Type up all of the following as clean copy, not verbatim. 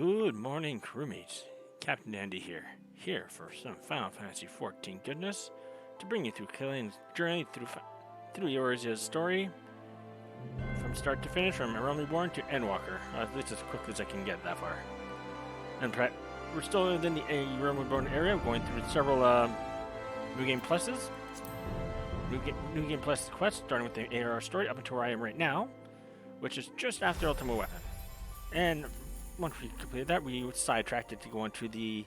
Good morning, crewmates. Captain Andy here for some Final Fantasy XIV goodness, to bring you through Clalin's journey through Eorzea's story, from start to finish, from Clalin Reborn to Endwalker, at least as quickly as I can get that far. And we're still within the Clalin Reborn area, going through several New Game Pluses. New Game Plus quests, starting with the AR story up until where I am right now, which is just after Ultimate Weapon. And once we completed that, we sidetracked it to go into the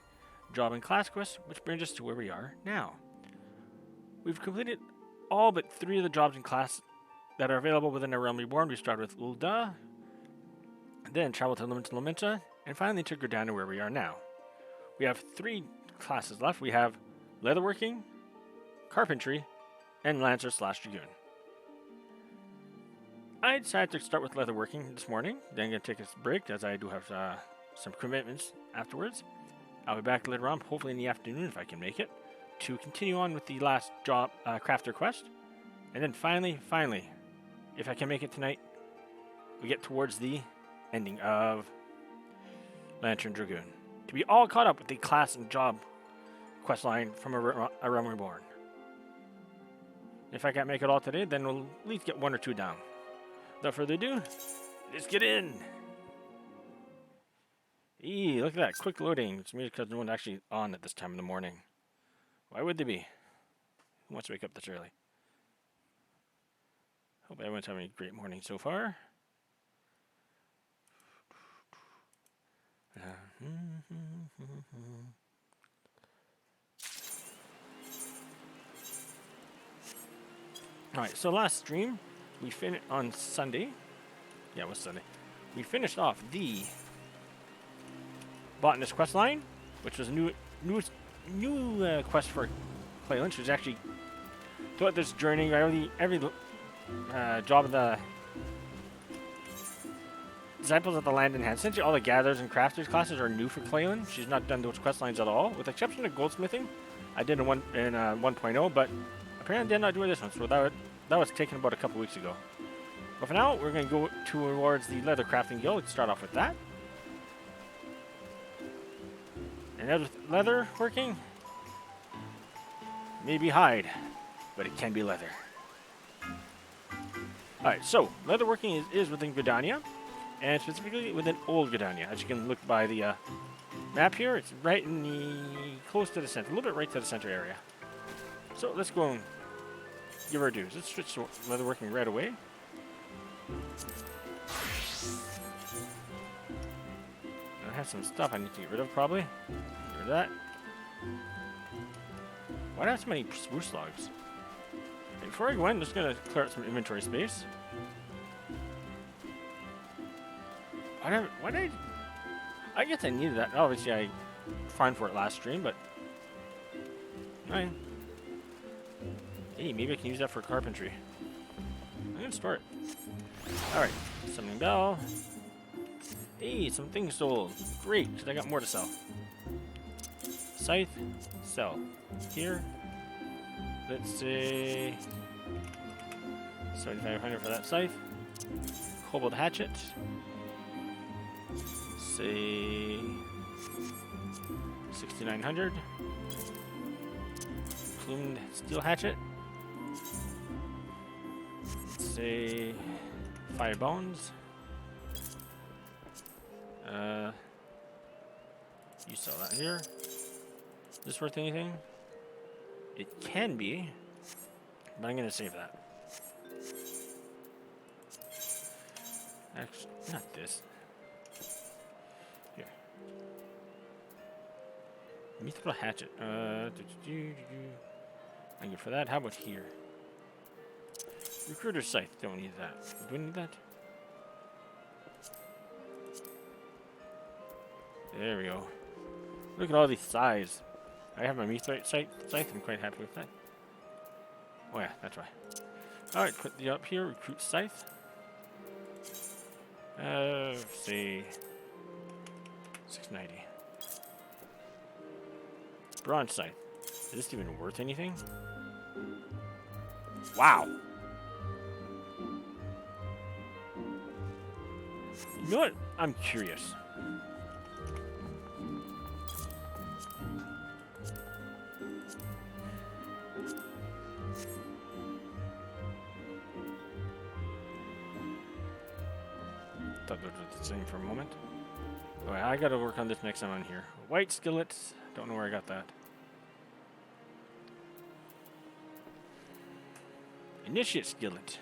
job and class quest, which brings us to where we are now. We've completed all but 3 of the jobs and class that are available within our Realm Reborn. We started with Ul'dah, then traveled to Lamenta, and finally to Gridania, where we are now. We have 3 classes left. We have Leatherworking, Carpentry, and Lancer/Dragoon. I decided to start with leatherworking this morning. Then I'm going to take a break as I do have some commitments afterwards. I'll be back later on, hopefully in the afternoon if I can make it, to continue on with the last job, crafter quest. And then finally, if I can make it tonight, we get towards the ending of Lantern Dragoon, to be all caught up with the class and job quest line from a Realm Reborn. If I can't make it all today, then we'll at least get 1 or 2 down. Without further ado, let's get in. Look at that, quick loading. It's me because no one's actually on at this time in the morning. Why would they be? Who wants to wake up this early? Hope everyone's having a great morning so far. Alright, so last stream, we finished on Sunday. Yeah, it was Sunday. We finished off the Botanist quest line, which was a new quest for Clalin. Which was actually throughout this journey, every job of the Disciples of the Land in Hand. Essentially, all the Gatherers and Crafters classes are new for Clalin. She's not done those quest lines at all, with the exception of Goldsmithing. I did in 1.0, but apparently I did not do this one, so that was taken about a couple weeks ago. But for now, we're going to go towards the Leather Crafting Guild. Let's start off with that. And as with leather working, maybe hide, but it can be leather. Alright, so leather working is within Gridania, and specifically within Old Gridania. As you can look by the map here, it's right in the close to the center, a little bit right to the center area. So let's go and give our dues. Let's switch to leatherworking right away. I have some stuff I need to get rid of, probably. Get rid of that. Why do I have so many spruce logs? Okay, before I go in, I'm just going to clear out some inventory space. Why did I guess I needed that. Obviously, I farmed for it last stream, but... Alright. Hey, maybe I can use that for carpentry. I'm going to store it. Alright, summoning bell. Hey, some things sold. Great, because I got more to sell. Scythe, sell. Here, let's say 7,500 for that scythe. Kobold hatchet. Say 6,900. Plumed steel hatchet. Say 5 bones. You sell that here. Is this worth anything? It can be, but I'm gonna save that. Actually, not this. Here. Mithril hatchet. I'm good for that. How about here? Recruiter scythe. Don't need that. Do we need that? There we go. Look at all these size. I have my mithril scythe. I'm quite happy with that. Oh yeah, that's why. Alright, put the up here. Recruit scythe. Say 690. Bronze scythe. Is this even worth anything? Wow. You know what? I'm curious. something for a moment. Oh, I gotta work on this next one on here. White skillets. Don't know where I got that. Initiate skillet.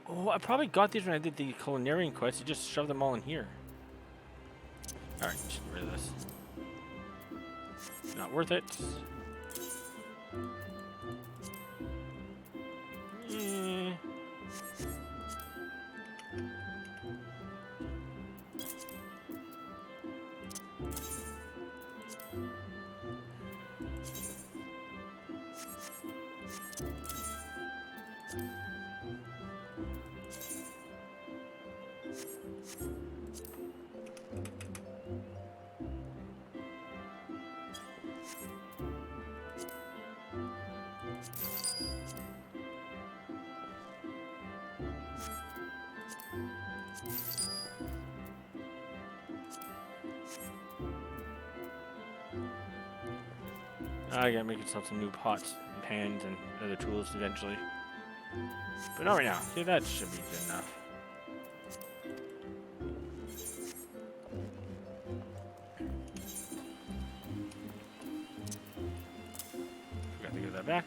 Oh, I probably got these when I did the culinarian quest. You just shove them all in here. Alright, just get rid of this. Not worth it. I gotta make myself some new pots and pans and other tools eventually. But not right now. See, that should be good enough. Forgot to give that back.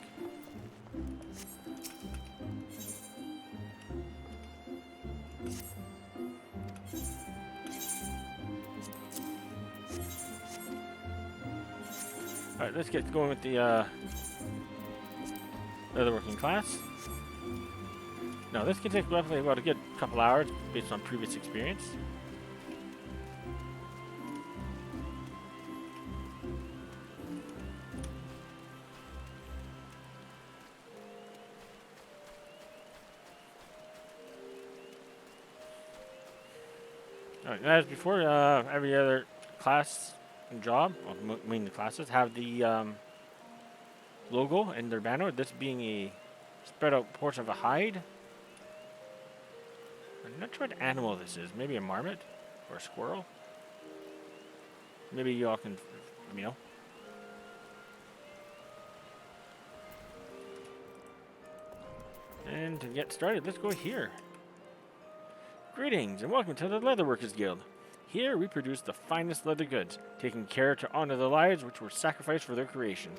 Alright, let's get going with the other working class. Now, this can take roughly about a good couple hours based on previous experience. Alright, as before, every other class and job, well, mainly classes, have the logo and their banner, this being a spread out portion of a hide. I'm not sure what animal this is. Maybe a marmot or a squirrel. Maybe y'all can let me know. And to get started, let's go here. Greetings and welcome to the Leatherworkers Guild. Here we produce the finest leather goods, taking care to honor the lives which were sacrificed for their creation.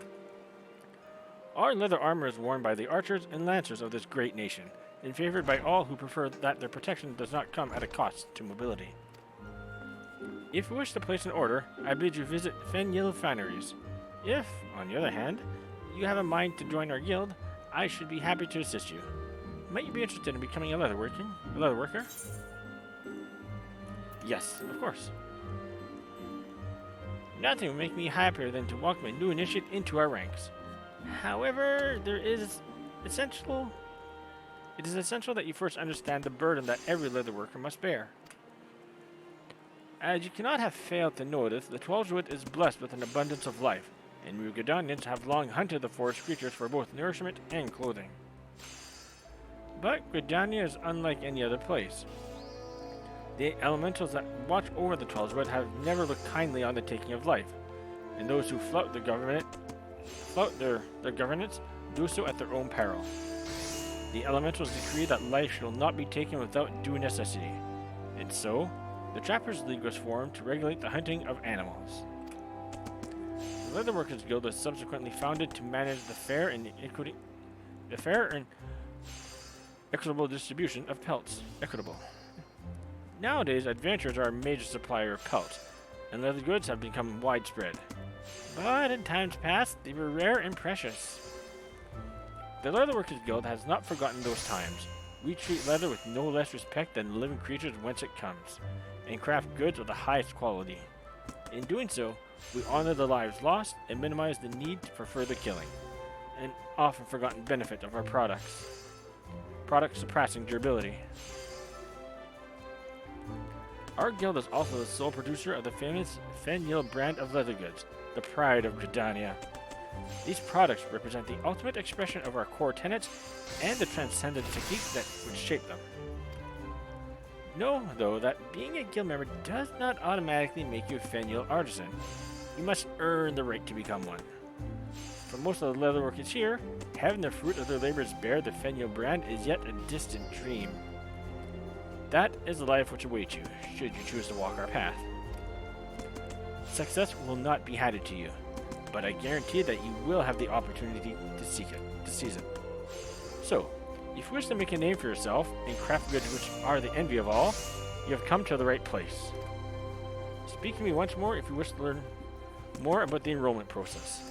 Our leather armor is worn by the archers and lancers of this great nation, and favored by all who prefer that their protection does not come at a cost to mobility. If you wish to place an order, I bid you visit Fenil Fineries. If, on the other hand, you have a mind to join our guild, I should be happy to assist you. Might you be interested in becoming a leather worker? Yes, of course. Nothing would make me happier than to welcome a new initiate into our ranks. However, it is essential that you first understand the burden that every leather worker must bear. As you cannot have failed to notice, the Twelvewood is blessed with an abundance of life, and we Gridanians have long hunted the forest creatures for both nourishment and clothing. But Gridania is unlike any other place. The elementals that watch over the Twelvewood have never looked kindly on the taking of life, and those who flout their governance do so at their own peril. The elementals decree that life shall not be taken without due necessity, and so, the Trappers' League was formed to regulate the hunting of animals. The Leatherworkers Guild was subsequently founded to manage the fair and equitable distribution of pelts. Nowadays, adventurers are a major supplier of pelts, and leather goods have become widespread. But in times past, they were rare and precious. The Leatherworkers Guild has not forgotten those times. We treat leather with no less respect than the living creatures whence it comes, and craft goods of the highest quality. In doing so, we honor the lives lost and minimize the need for further killing, an often forgotten benefit of our products surpassing durability. Our guild is also the sole producer of the famous Fenil brand of leather goods, the pride of Gridania. These products represent the ultimate expression of our core tenets and the transcendent techniques that would shape them. Know, though, that being a guild member does not automatically make you a Fenil artisan. You must earn the right to become one. For most of the leatherworkers here, having the fruit of their labors bear the Fenil brand is yet a distant dream. That is the life which awaits you, should you choose to walk our path. Success will not be handed to you, but I guarantee that you will have the opportunity to seize it. So, if you wish to make a name for yourself and craft goods which are the envy of all, you have come to the right place. Speak to me once more if you wish to learn more about the enrollment process.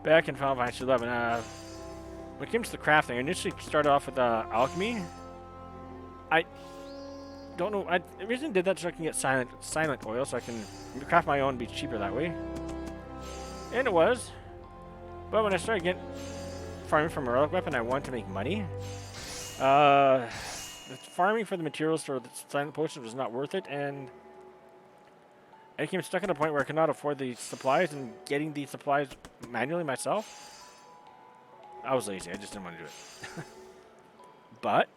Back in Final Fantasy XI, when it comes to crafting, I initially started off with alchemy. I don't know. I originally did that so I can get silent oil, so I can craft my own and be cheaper that way. And it was. But when I started farming from a relic weapon, I wanted to make money. The farming for the materials for the silent potions was not worth it, and I became stuck at a point where I could not afford the supplies, and getting the supplies manually myself, I was lazy. I just didn't want to do it. But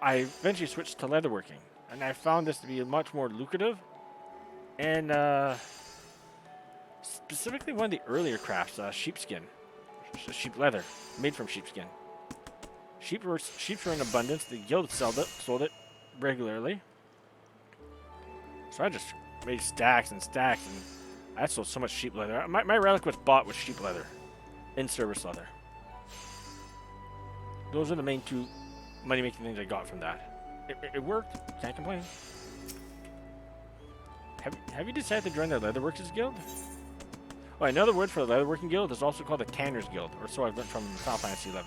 I eventually switched to leatherworking, and I found this to be much more lucrative, and specifically one of the earlier crafts, sheepskin, sheep leather, made from sheepskin. Sheep were in abundance. The guild sold it regularly, so I just made stacks and stacks, and I sold so much sheep leather. My relic was bought with sheep leather, in-service leather. Those are the main two money-making things I got from that. It worked. Can't complain. Have you decided to join the Leatherworkers Guild? Well, another word for the Leatherworking Guild is also called the Tanners Guild, or so I've learned from Final Fantasy XI.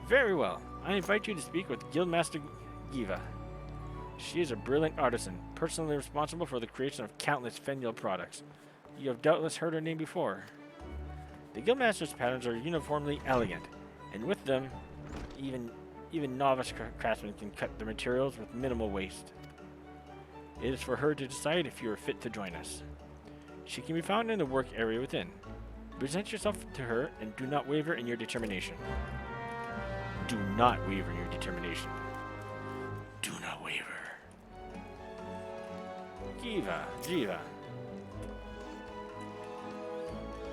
Very well. I invite you to speak with Guildmaster Giva. She is a brilliant artisan, personally responsible for the creation of countless Fenil products. You have doubtless heard her name before. The Guildmaster's patterns are uniformly elegant, and with them, even novice craftsmen can cut the materials with minimal waste. It is for her to decide if you are fit to join us. She can be found in the work area within. Present yourself to her and do not waver in your determination. Do not waver in your determination. Do not waver. Jiva.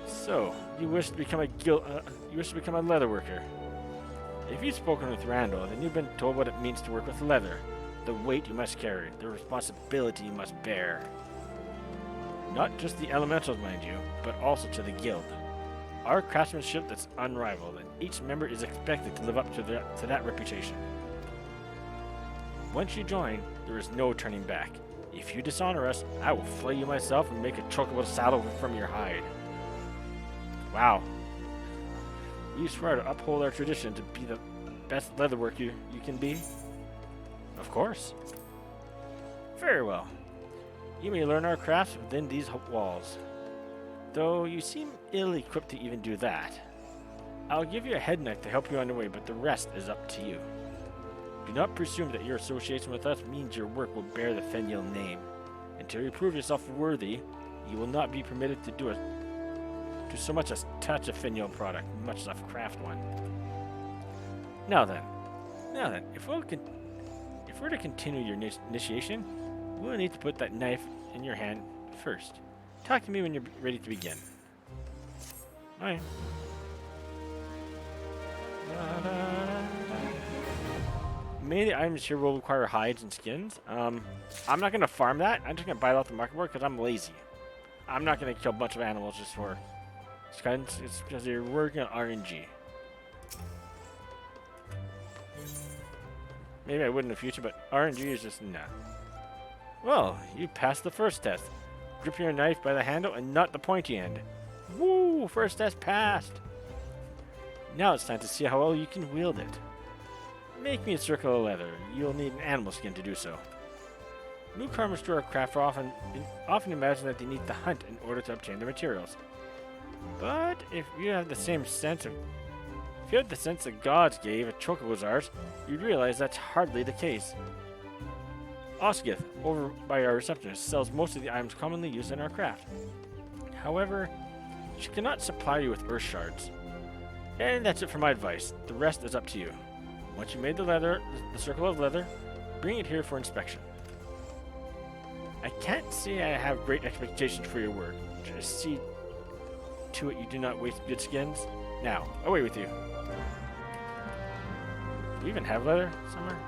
So, you wish to become a leatherworker. If you've spoken with Randall, then you've been told what it means to work with leather, the weight you must carry, the responsibility you must bear. Not just the elementals, mind you, but also to the guild. Our craftsmanship that's unrivaled, and each member is expected to live up to that reputation. Once you join, there is no turning back. If you dishonor us, I will flay you myself and make a chocobo saddle from your hide. Wow. You swear to uphold our tradition to be the best leatherworker you can be? Of course. Very well. You may learn our crafts within these walls. Though you seem ill-equipped to even do that. I'll give you a head knife to help you on your way, but the rest is up to you. Do not presume that your association with us means your work will bear the Fenil name. Until you prove yourself worthy, you will not be permitted to do so much as touch a Fenil product, much less craft one. Now then, if we're to continue your initiation, we'll need to put that knife in your hand first. Talk to me when you're ready to begin. Alright. Many of the items here will require hides and skins. I'm not going to farm that. I'm just going to buy it off the market board because I'm lazy. I'm not going to kill a bunch of animals just for skins. It's because you're working on RNG. Maybe I would in the future, but RNG is just nah. Well, you passed the first test. Grip your knife by the handle and not the pointy end. Woo! First test passed! Now it's time to see how well you can wield it. Make me a circle of leather. You'll need an animal skin to do so. Newcomers to our craft often imagine that they need to hunt in order to obtain the materials. But if you have the sense the gods gave a chocobo's ours, you'd realize that's hardly the case. Osgith, over by our receptionist, sells most of the items commonly used in our craft. However, she cannot supply you with earth shards. And that's it for my advice. The rest is up to you. Once you made the circle of leather, bring it here for inspection. I can't say I have great expectations for your work. Just see to it you do not waste good skins. Now, away with you. Do we even have leather somewhere?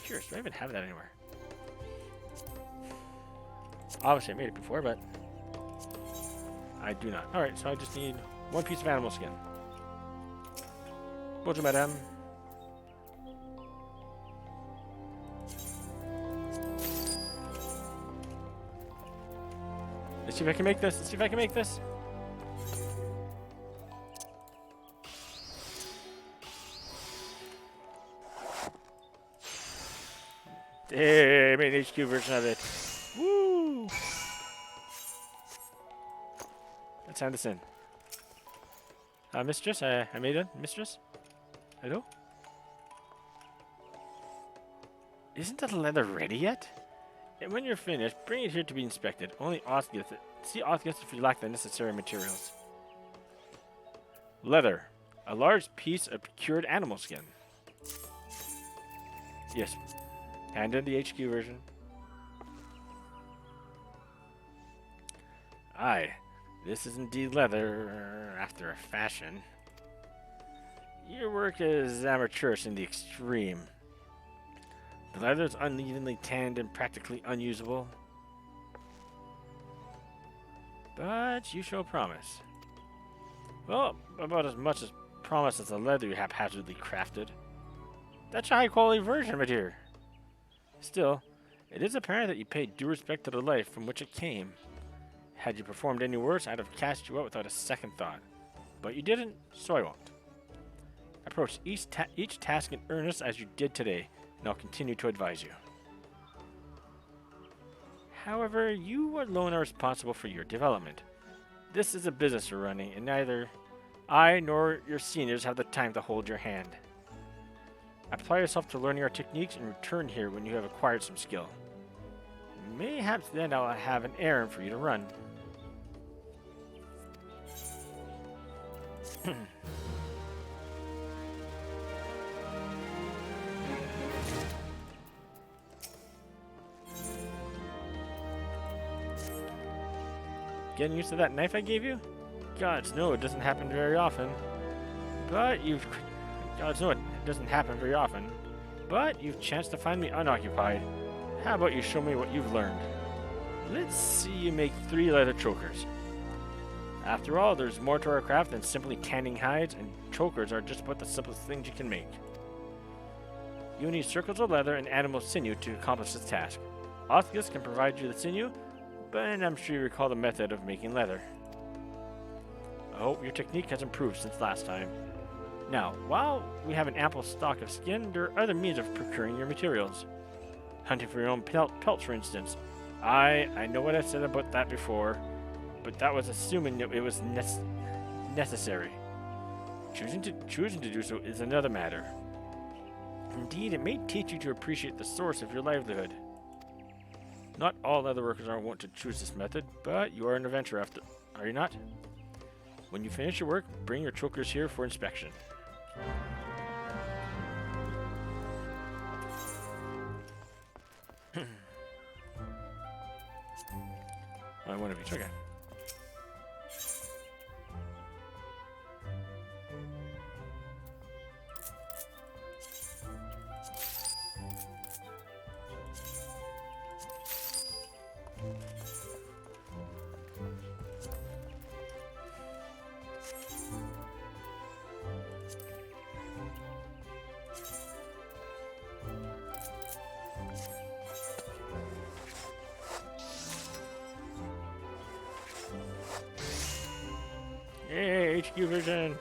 Curious, do I even have that anywhere? Obviously I made it before, but I do not. Alright, so I just need one piece of animal skin. Bonjour, madame. Let's see if I can make this. Let's see if I can make this. Hey, I made an HQ version of it. Woo! Let's hand this in. Mistress, I made it. Mistress? Hello? Isn't the leather ready yet? And when you're finished, bring it here to be inspected. Only Oth gets it. See Oth gets it if you lack the necessary materials. Leather. A large piece of cured animal skin. Yes. Hand in the HQ version. Aye. This is indeed leather, after a fashion. Your work is amateurish in the extreme. The leather is unevenly tanned and practically unusable. But you show promise. Well, about as much as promise as the leather you haphazardly crafted. That's a high-quality version of it here. Still, it is apparent that you paid due respect to the life from which it came. Had you performed any worse, I'd have cast you out without a second thought. But you didn't, so I won't. Approach each task in earnest as you did today, and I'll continue to advise you. However, you alone are responsible for your development. This is a business you're running, and neither I nor your seniors have the time to hold your hand. Apply yourself to learning our techniques and return here when you have acquired some skill. Mayhaps then I'll have an errand for you to run. Getting used to that knife I gave you? Gods, no, it doesn't happen very often. Gods, no, it doesn't happen very often. But you've chanced to find me unoccupied. How about you show me what you've learned? Let's see you make 3 leather chokers. After all, there's more to our craft than simply tanning hides, and chokers are just about the simplest things you can make. You need circles of leather and animal sinew to accomplish this task. Othgus can provide you the sinew, but I'm sure you recall the method of making leather. I hope your technique has improved since last time. Now, while we have an ample stock of skin, there are other means of procuring your materials. Hunting for your own pelts, for instance. I know what I said about that before, but that was assuming that it was necessary. Choosing to do so is another matter. Indeed, it may teach you to appreciate the source of your livelihood. Not all leatherworkers are wont to choose this method, but you are an adventurer are you not? When you finish your work, bring your chokers here for inspection. One of each, okay. Yay, HQ version!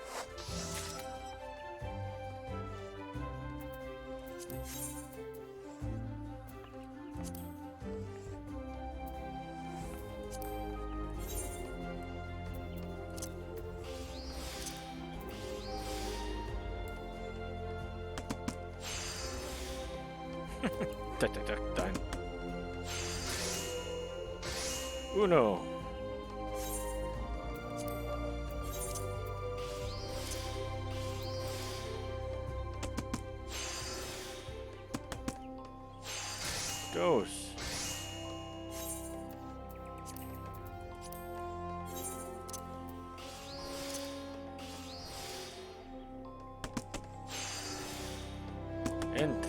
Done. Uno. Dos.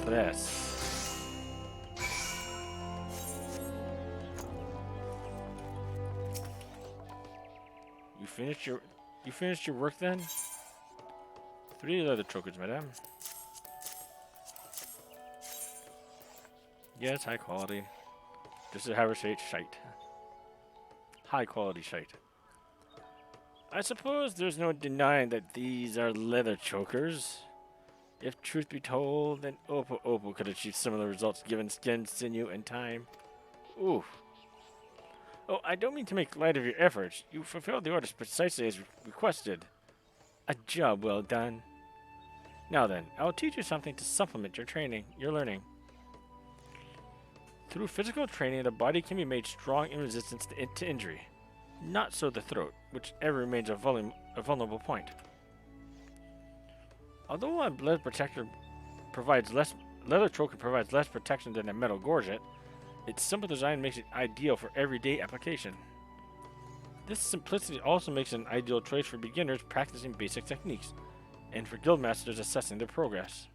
this. You finished your work then? 3 leather chokers, madame. Yes, high quality. This is Havershade shite. High quality shite. I suppose there's no denying that these are leather chokers. If truth be told, then Oppo could achieve similar results given skin, sinew, and time. Ooh. Oh, I don't mean to make light of your efforts. You fulfilled the orders precisely as requested. A job well done. Now then, I'll teach you something to supplement your learning. Through physical training, the body can be made strong in resistance to injury. Not so the throat, which ever remains a vulnerable point. Although a leather choker provides less protection than a metal gorget, its simple design makes it ideal for everyday application. This simplicity also makes it an ideal choice for beginners practicing basic techniques, and for guildmasters assessing their progress.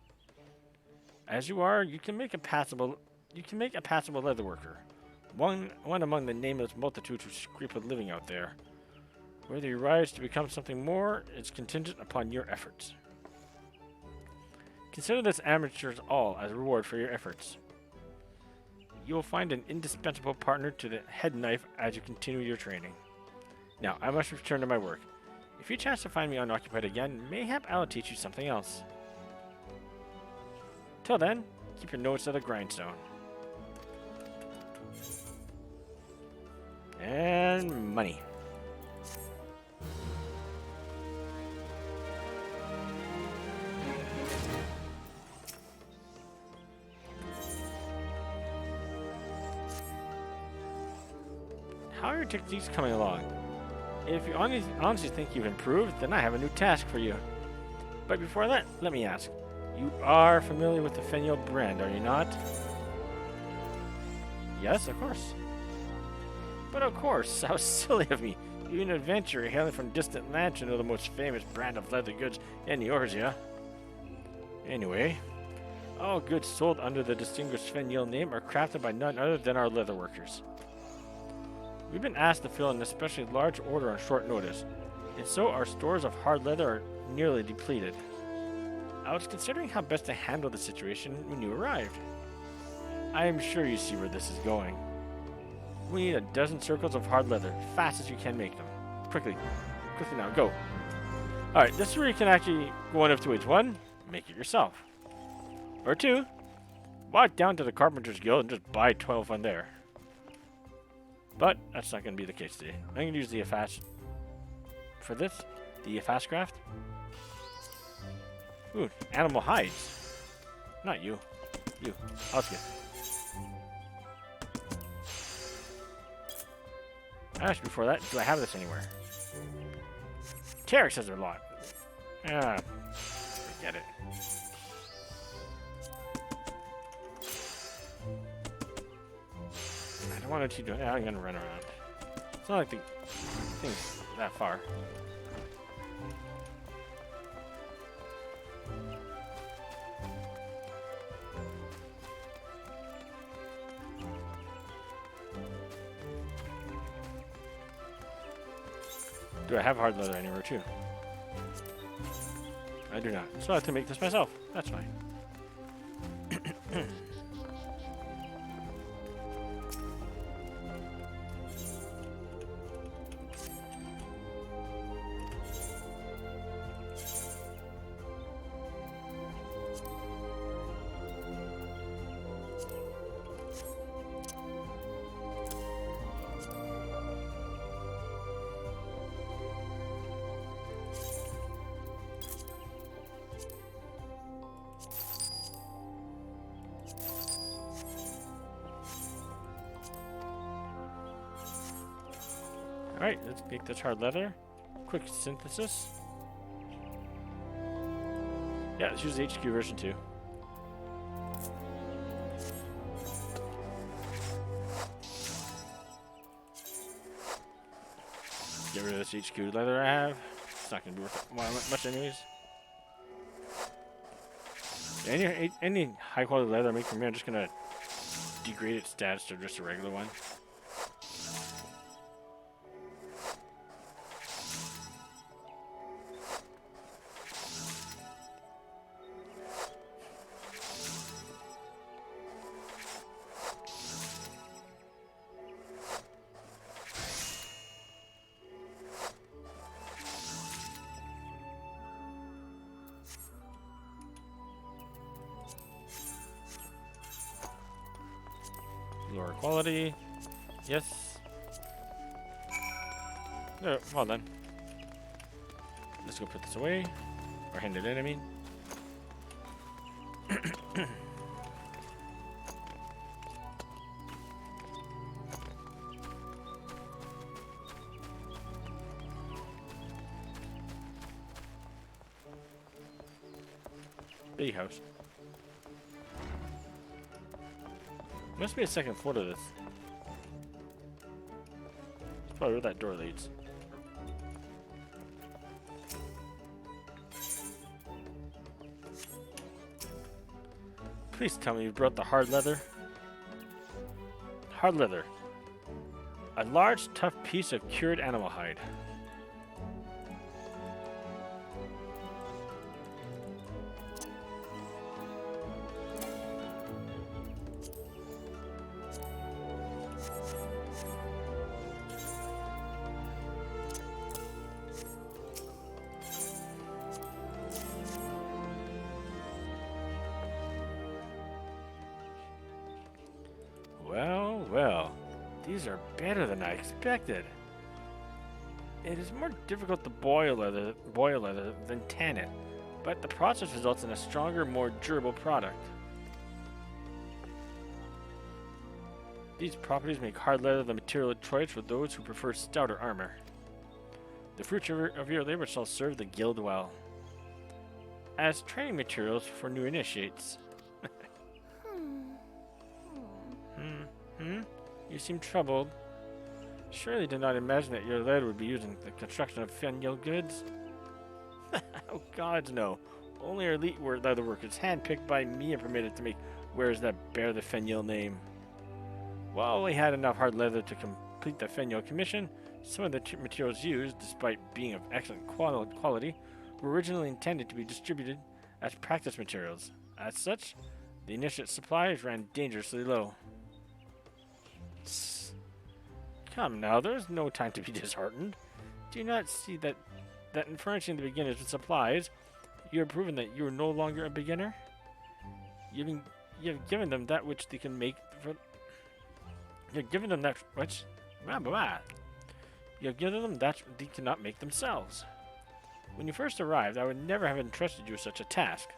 As you are, you can make a passable leather worker, one among the nameless multitude who scrape a living out there. Whether you rise to become something more is contingent upon your efforts. Consider this amateur's all as a reward for your efforts. You will find an indispensable partner to the head knife as you continue your training. Now, I must return to my work. If you chance to find me unoccupied again, mayhap I'll teach you something else. Till then, keep your nose to the grindstone. And money. How are your techniques coming along? If you honestly think you've improved, then I have a new task for you. But before that, let me ask. You are familiar with the Fenial brand, are you not? Yes, of course. But of course, how silly of me. You an adventurer hailing from distant lands to know the most famous brand of leather goods in Eorzea. Anyway, all goods sold under the distinguished Fenial name are crafted by none other than our leather workers. We've been asked to fill an especially large order on short notice, and so our stores of hard leather are nearly depleted. I was considering how best to handle the situation when you arrived. I am sure you see where this is going. We need a dozen circles of hard leather, fast as you can make them. Quickly now, go. Alright, this is where you can actually go one of two ways. One, make it yourself. Or two, walk down to the Carpenter's Guild and just buy 12 on there. But that's not going to be the case today. I'm going to use the fast for this, the fast craft. Ooh, animal hides. Not you. You. I'll skip. I asked before that, do I have this anywhere? Tarek says there's a lot. Forget it. I don't want to keep doing it. I'm going to run around. It's not like the thing's that far. Do I have hard leather anywhere too? I do not. So I have to make this myself. That's fine. Alright, let's make this hard leather. Quick synthesis. Yeah, let's use the HQ version 2. Get rid of this HQ leather I have. It's not going to be worth much anyways. Any high quality leather I make from here, I'm just gonna degrade its stats to just a regular one. Lower quality. Yes. No, well done. Let's go put this away. Or hand it in, I mean. Big house. Must be a second floor to this. That's probably where that door leads. Please tell me you brought the hard leather. Hard leather. A large, tough piece of cured animal hide. Well, well, these are better than I expected. It is more difficult to boil leather than tan it, but the process results in a stronger, more durable product. These properties make hard leather the material of choice for those who prefer stouter armor. The fruits of your labor shall serve the guild well, as training materials for new initiates. You seem troubled. Surely did not imagine that your lead would be used in the construction of Fengyl goods? Oh gods, no. Only our elite leather workers, handpicked by me and permitted to make wares that bear the Fengyl name. While we had enough hard leather to complete the Fengyl commission, some of the materials used, despite being of excellent quality, were originally intended to be distributed as practice materials. As such, the initiate supplies ran dangerously low. Come now, there is no time to be disheartened. Do you not see that in furnishing the beginners with supplies, you have proven that you are no longer a beginner? You have given them that which they can make for... You have given them that which... You have given them that they cannot make themselves. When you first arrived, I would never have entrusted you with such a task.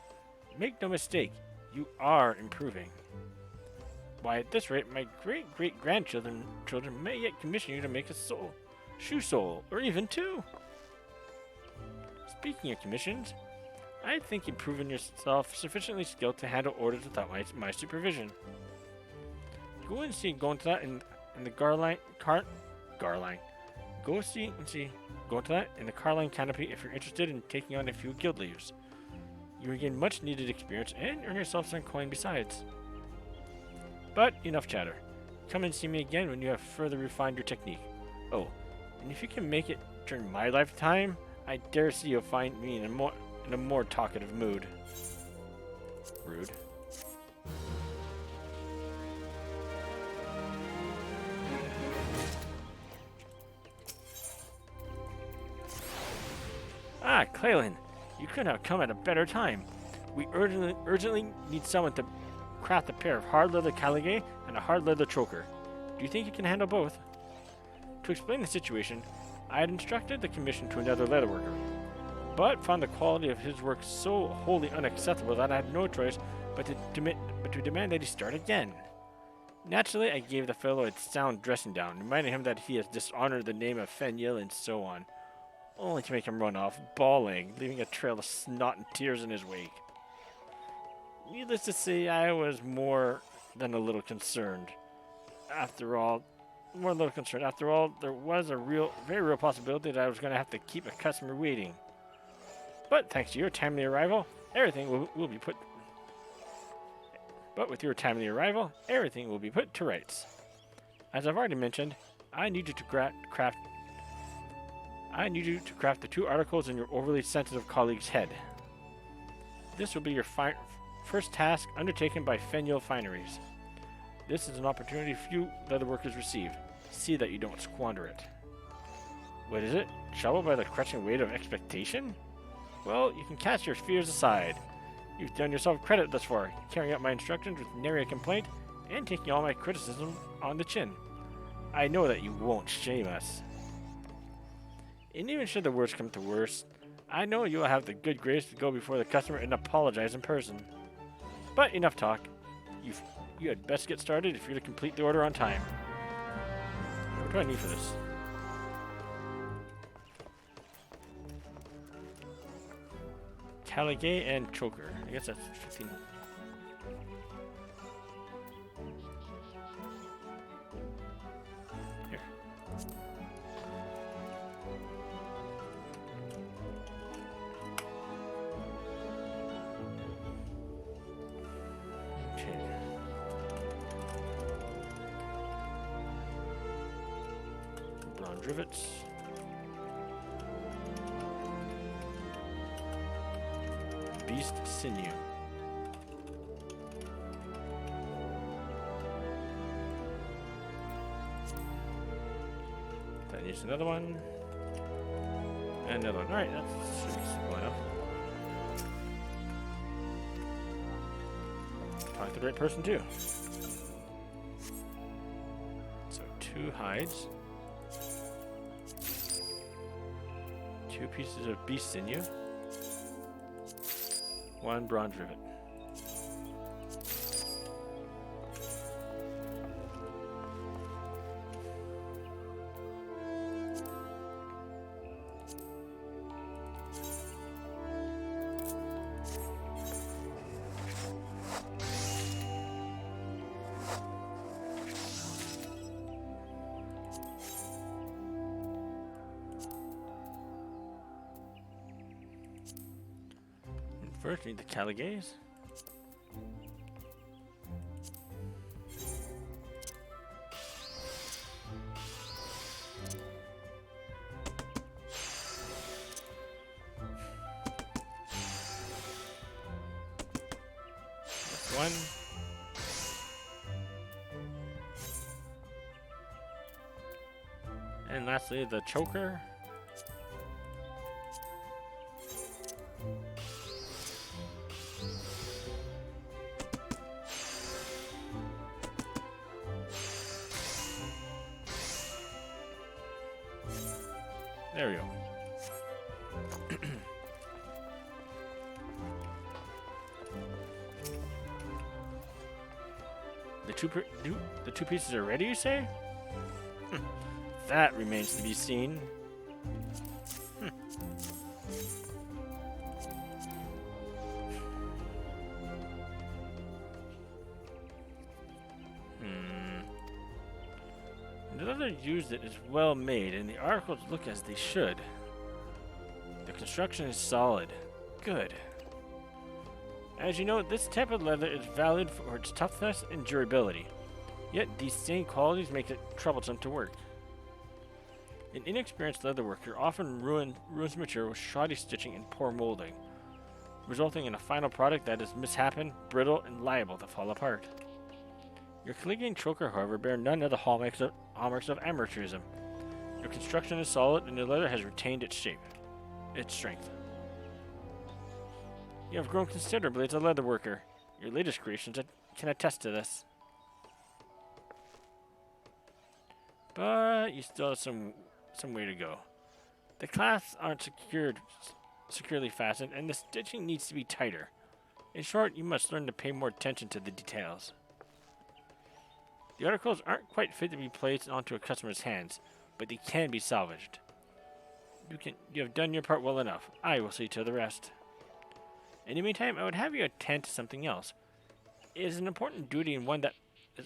Make no mistake, you are improving. Why, at this rate, my great-great-grandchildren may yet commission you to make a shoe sole, or even two. Speaking of commissions, I think you've proven yourself sufficiently skilled to handle orders without my supervision. Go into that in the Garline. Go into that in the Carline canopy if you're interested in taking on a few guild leaves. You will gain much needed experience and earn yourself some coin besides. But enough chatter. Come and see me again when you have further refined your technique. Oh, and if you can make it during my lifetime, I dare see you'll find me in a more talkative mood. Rude. Ah, Clalin, you couldn't have come at a better time. We urgently need someone to craft a pair of hard leather caligae and a hard leather choker. Do you think you can handle both? To explain the situation, I had instructed the commission to another leatherworker, but found the quality of his work so wholly unacceptable that I had no choice but to demand that he start again. Naturally, I gave the fellow a sound dressing down, reminding him that he has dishonored the name of Fengyl and so on, only to make him run off, bawling, leaving a trail of snot and tears in his wake. Needless to say, I was more than a little concerned. After all, there was a very real possibility that I was going to have to keep a customer waiting. But thanks to your timely arrival, everything will be put But with your timely arrival, everything will be put to rights. As I've already mentioned, I need you to craft the 2 articles in your overly sensitive colleague's head. This will be your first task undertaken by Fenil Fineries. This is an opportunity few leatherworkers receive. See that you don't squander it. What is it? Troubled by the crushing weight of expectation? Well, you can cast your fears aside. You've done yourself credit thus far, carrying out my instructions with nary a complaint, and taking all my criticism on the chin. I know that you won't shame us. And even should the worst come to worst, I know you will have the good grace to go before the customer and apologize in person. But enough talk. You had best get started if you're to complete the order on time. What do I need for this? Caligay and Choker. I guess that's 15. Here. Okay. Bronze rivets. Beast sinew. That needs another one. And another one. Alright, that's simple enough. Talk to the right person too. So 2 hides. 2 pieces of beast sinew. 1 bronze rivet. First, need the Caligays. That's 1. And lastly, the Choker. There we go. The two pieces are ready, you say? That remains to be seen. The leather used it is well made, and the articles look as they should. The construction is solid. Good. As you know, this type of leather is valued for its toughness and durability. Yet these same qualities make it troublesome to work. An inexperienced leather worker often ruins material with shoddy stitching and poor molding, resulting in a final product that is misshapen, brittle, and liable to fall apart. Your Caligay Choker, however, bear none of the hallmarks of amateurism. Your construction is solid, and the leather has retained its shape, its strength. You have grown considerably as a leather worker. Your latest creations can attest to this. But you still have some way to go. The clasps aren't securely fastened, and the stitching needs to be tighter. In short, you must learn to pay more attention to the details. The articles aren't quite fit to be placed onto a customer's hands, but they can be salvaged. You have done your part well enough. I will see to the rest. In the meantime, I would have you attend to something else. It is an important duty and one that is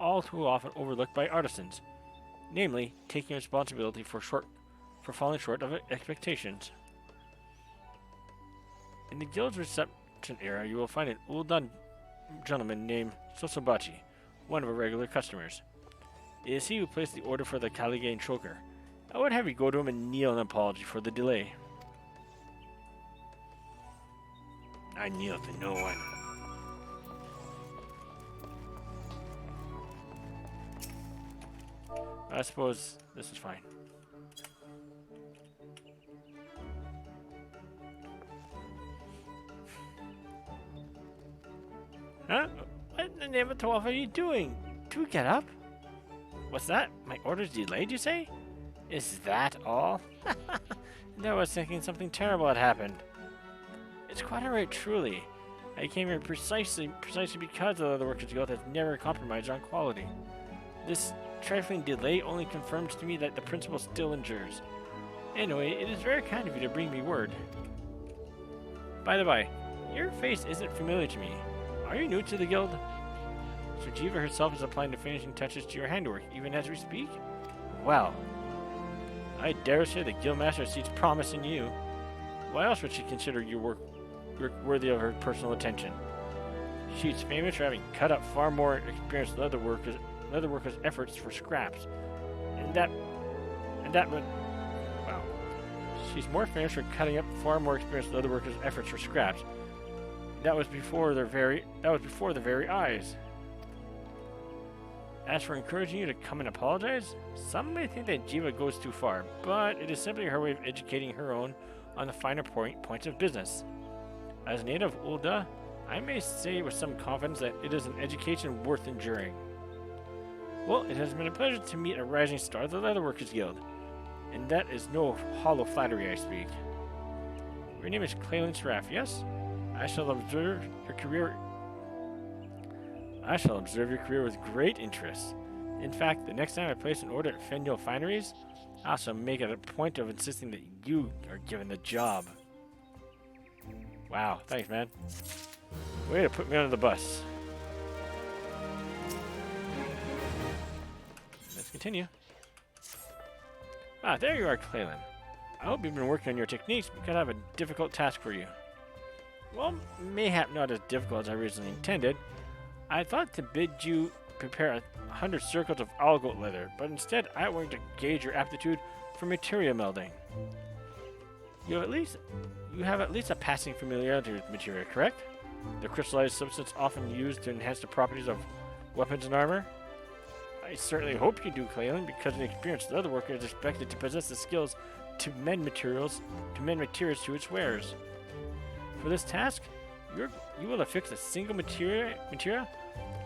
all too often overlooked by artisans, namely, taking responsibility for falling short of expectations. In the guild's reception area, you will find an Uldan gentleman named Sosobachi, one of our regular customers. It is he who placed the order for the Caligain choker. I would have you go to him and kneel an apology for the delay. I kneel to no one. I suppose this is fine. Huh? What in the name of 12 are you doing? Do get up. What's that? My order's delayed, you say? Is that all? I was thinking something terrible had happened. It's quite alright, truly. I came here precisely because the Leather Workers Guild has never compromised on quality. This trifling delay only confirms to me that the principle still endures. Anyway, it is very kind of you to bring me word. By the by, your face isn't familiar to me. Are you new to the guild? So Jiva herself is applying the finishing touches to your handiwork, even as we speak? Well, I dare say the guildmaster sees promise in you. Why else would she consider your work worthy of her personal attention? She's famous for having cut up far more experienced leather workers' efforts for scraps, she's more famous for cutting up far more experienced leather workers' efforts for scraps. That was before the very eyes. As for encouraging you to come and apologize, some may think that Jiva goes too far, but it is simply her way of educating her own on the finer points of business. As a native of Ulda, I may say with some confidence that it is an education worth enduring. Well, it has been a pleasure to meet a rising star of the Leatherworkers Guild, and that is no hollow flattery I speak. Your name is Clalin Reborn, yes? I shall observe your career with great interest. In fact, the next time I place an order at Fenyo Fineries, I also make it a point of insisting that you are given the job. Wow, thanks, man. Way to put me under the bus. Let's continue. Ah, there you are, Clalin. I hope you've been working on your techniques because I have a difficult task for you. Well, mayhap not as difficult as I originally intended. I thought to bid you prepare 100 circles of algoat leather, but instead I wanted to gauge your aptitude for materia melding. You have at least a passing familiarity with materia, correct? The crystallized substance often used to enhance the properties of weapons and armor? I certainly hope you do, Clalin, because an experienced leatherworker is expected to possess the skills to mend materials to its wares. For this task, you will affix a single materia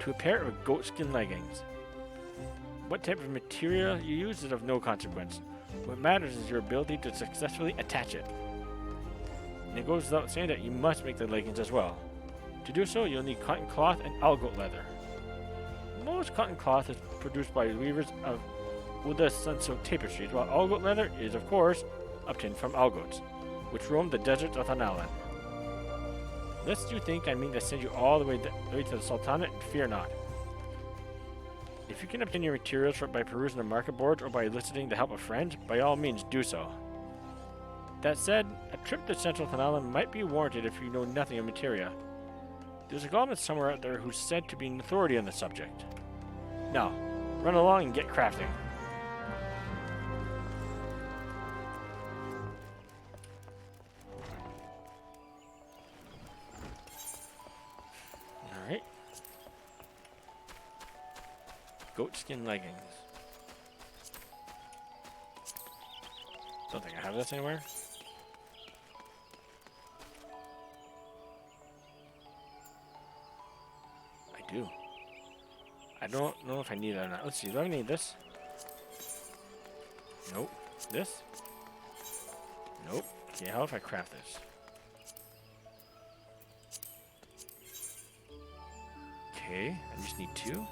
to a pair of goatskin leggings. What type of material you use is of no consequence. What matters is your ability to successfully attach it. And it goes without saying that you must make the leggings as well. To do so, you'll need cotton cloth and algoat leather. Most cotton cloth is produced by weavers of Uda sun-silk tapestries, while algoat leather is, of course, obtained from algoats, which roam the deserts of Thanalan. Lest you think I mean to send you all the way to the Sultanate, fear not. If you can obtain your materials by perusing the market boards or by eliciting the help of friends, by all means do so. That said, a trip to Central Thanalan might be warranted if you know nothing of materia. There's a goblin somewhere out there who's said to be an authority on the subject. Now, run along and get crafting. Alright. Goatskin leggings. Don't think I have this anywhere. I do. I don't know if I need that or not. Let's see. Do I need this? Nope. This? Nope. Okay, how if I craft this? Okay, I just need 2.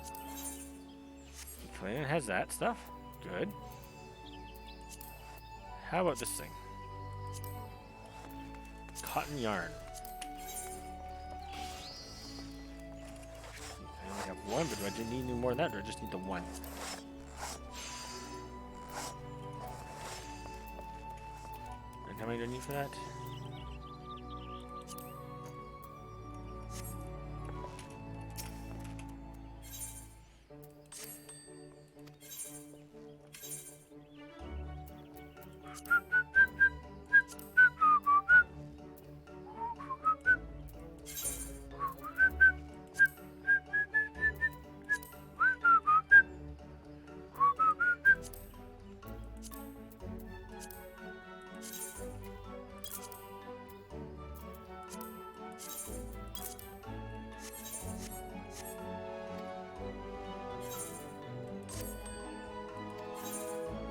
Clalin has that stuff. Good. How about this thing? Cotton yarn. I only have 1, but do I need any more than that, or I just need the 1? And how many do I need for that?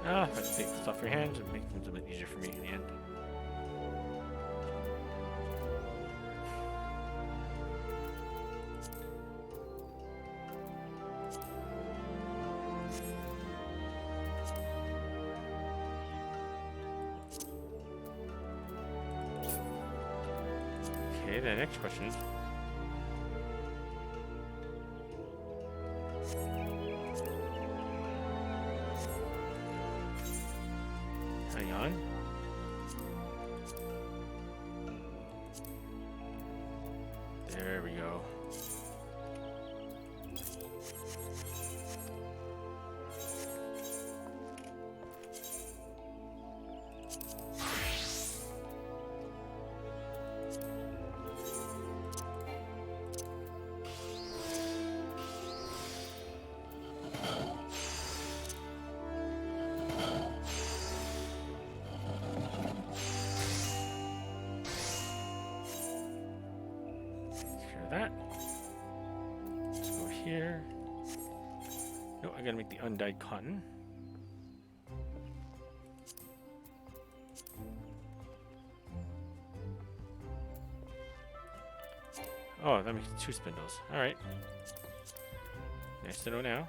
If I can take this off your hands, it makes things a bit easier for me in the end. Okay, the next question is... Hang on. There we go. That. Let's go here. No, I gotta make the undyed cotton. Oh, that makes 2 spindles. Alright. Nice to know now.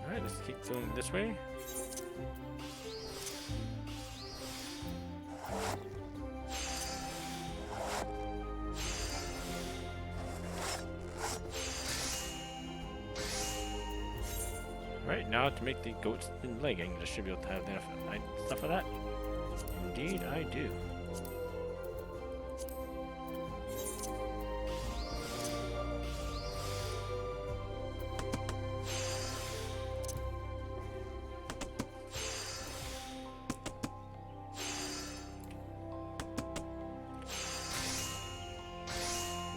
Alright, let's keep going this way. Right, now to make the goat's thin legging, I should be able to have enough stuff for that. Indeed, I do.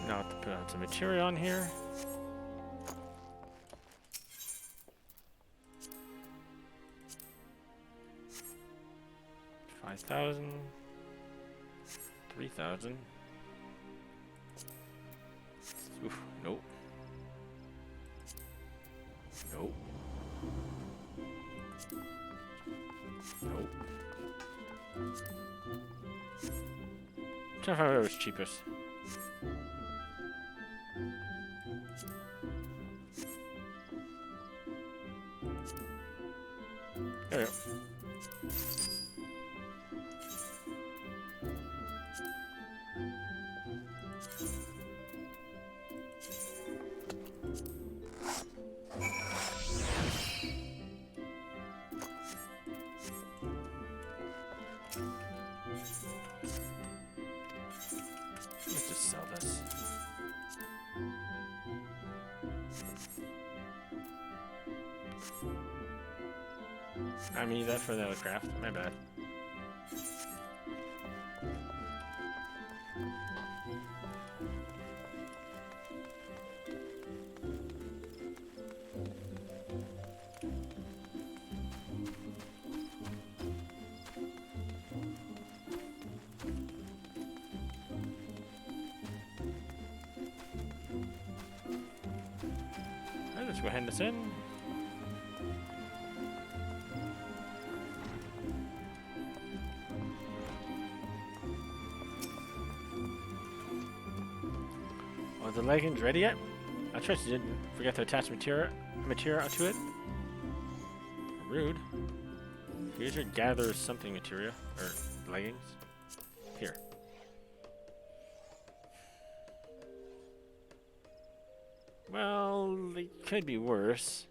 Now I have to put on some material on here. $5,000, $3,000. Oof, nope. Nope. Nope. I'm trying to find out what was cheapest. There we go. Let's just sell this. I need that for the craft. My bad. Alright, let's go ahead and this in. Are the leggings ready yet? I trust you didn't forget to attach material to it. Rude. Here's your gather something material, or leggings. Here. Well, it could be worse.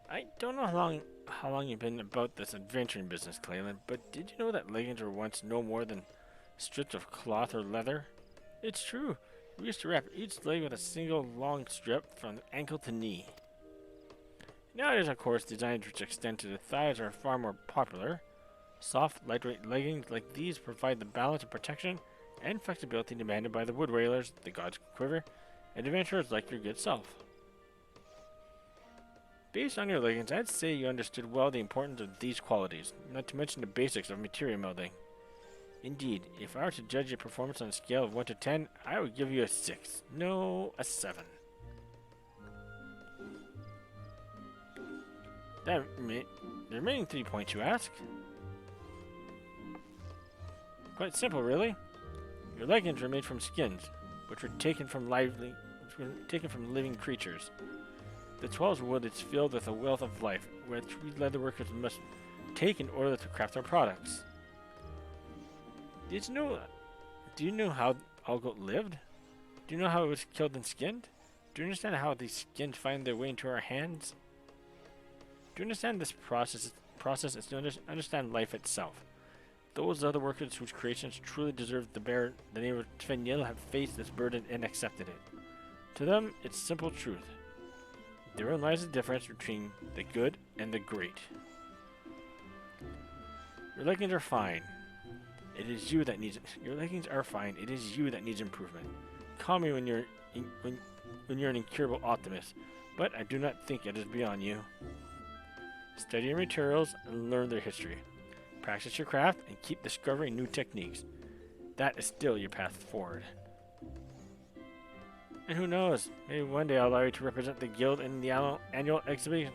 I don't know how long you've been about this adventuring business, Clalin, but did you know that leggings were once no more than strips of cloth or leather? It's true. We used to wrap each leg with a single long strip from ankle to knee. Nowadays, of course, designs which extend to the thighs are far more popular. Soft, lightweight leggings like these provide the balance of protection and flexibility demanded by the wood railers, the gods quiver, and adventurers like your good self. Based on your leggings, I'd say you understood well the importance of these qualities, not to mention the basics of material melding. Indeed, if I were to judge your performance on a scale of 1 to 10, I would give you a 6. No, a 7. The remaining 3 points you ask? Quite simple, really. Your leggings were made from skins, which were taken from living creatures. The 12's wood is filled with a wealth of life, which we leatherworkers must take in order to craft our products. Do you know how Algot lived? Do you know how it was killed and skinned? Do you understand how these skins find their way into our hands? Do you understand this process is to understand life itself. Those other workers whose creations truly deserve to bear the name of Tvenil have faced this burden and accepted it. To them, it's simple truth. Therein lies the difference between the good and the great. Your leggings are fine. It is you that needs it. Your leggings are fine. It is you that needs improvement. Call me when you're an incurable optimist, but I do not think it is beyond you. Study your materials and learn their history. Practice your craft and keep discovering new techniques. That is still your path forward. And who knows, maybe one day I'll allow you to represent the guild in the annual exhibition,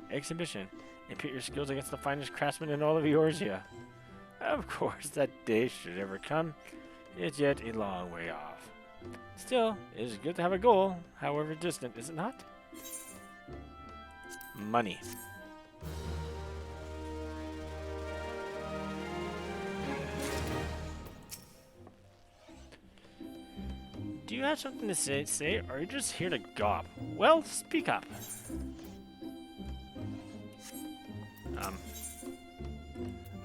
and pit your skills against the finest craftsmen in all of Eorzea. Of course, that day, should ever come, is yet a long way off. Still, it is good to have a goal, however distant, is it not? Money. Do you have something to say, or are you just here to gob? Well, speak up.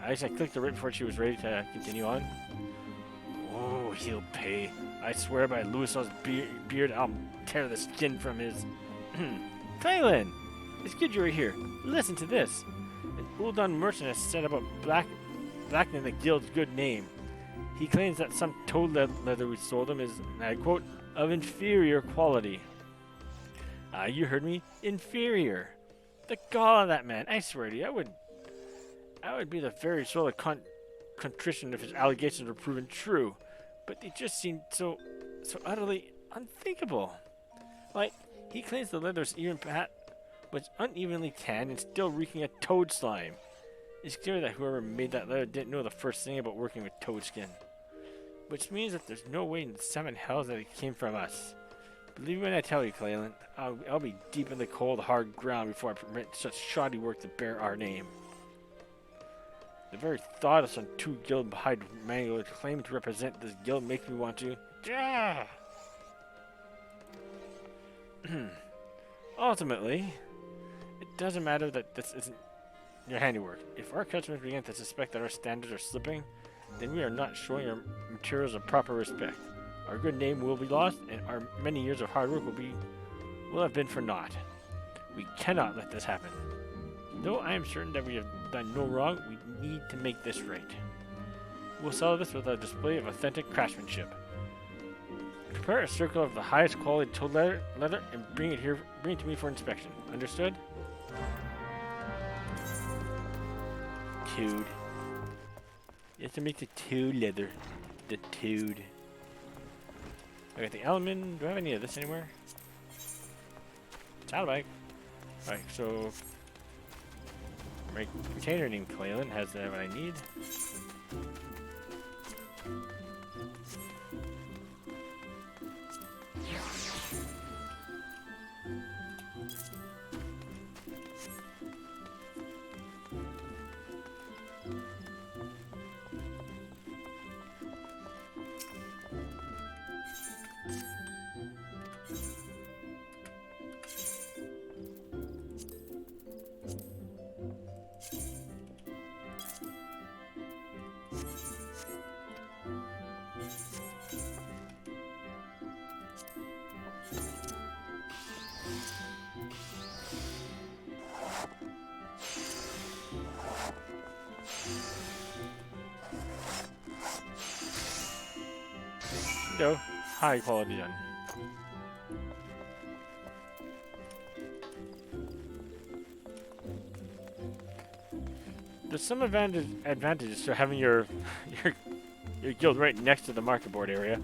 I clicked it right before she was ready to continue on. Oh, he'll pay. I swear by Louis's beard, I'll tear the skin from his... Clalin! It's good you're here. Listen to this. An Uldan merchant has set about blackening the guild's good name. He claims that some toad leather we sold him is, and I quote, of inferior quality. You heard me. Inferior. The gall of that man. I swear to you, I would be the very soul of contrition if his allegations were proven true. But they just seem so utterly unthinkable. Like, he claims the leather's was unevenly tanned and still reeking of toad slime. It's clear that whoever made that leather didn't know the first thing about working with toad skin. Which means that there's no way in the 7 hells that it came from us. Believe me when I tell you, Clalin, I'll be deep in the cold, hard ground before I permit such shoddy work to bear our name. The very thought of some 2 guild behind Mango claiming to represent this guild makes me want to... Ultimately, it doesn't matter that this isn't your handiwork. If our customers begin to suspect that our standards are slipping, then we are not showing our materials a proper respect. Our good name will be lost, and our many years of hard work will have been for naught. We cannot let this happen. Though I am certain that we have done no wrong, we need to make this right. We'll settle this with a display of authentic craftsmanship. Prepare a circle of the highest quality toad leather and bring it to me for inspection. Understood? Toad. You have to make the toad leather. The toad. I got the element. Do I have any of this anywhere? Saddlebag. Alright, so my retainer named Clalin has what I need. No, high quality done. There's some advantages to having your your guild right next to the market board area.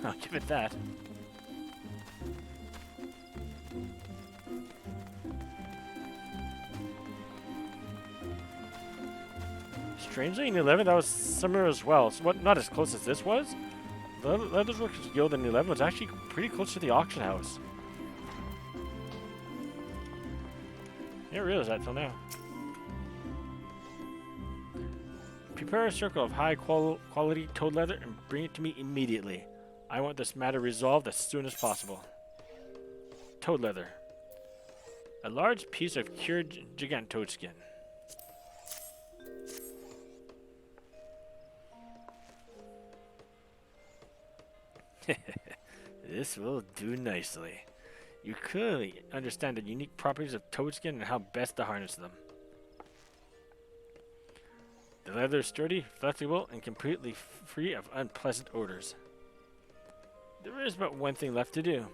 I'll give it that. Strangely, in 11, that was similar as well. So not as close as this was. The Leatherworkers Guild in 11 was actually pretty close to the auction house. I didn't realize that till now. Prepare a circle of high quality toad leather and bring it to me immediately. I want this matter resolved as soon as possible. Toad leather. A large piece of cured gigant toad skin. This will do nicely. You clearly understand the unique properties of toad skin and how best to harness them. The leather is sturdy, flexible, and completely free of unpleasant odors. There is but one thing left to do.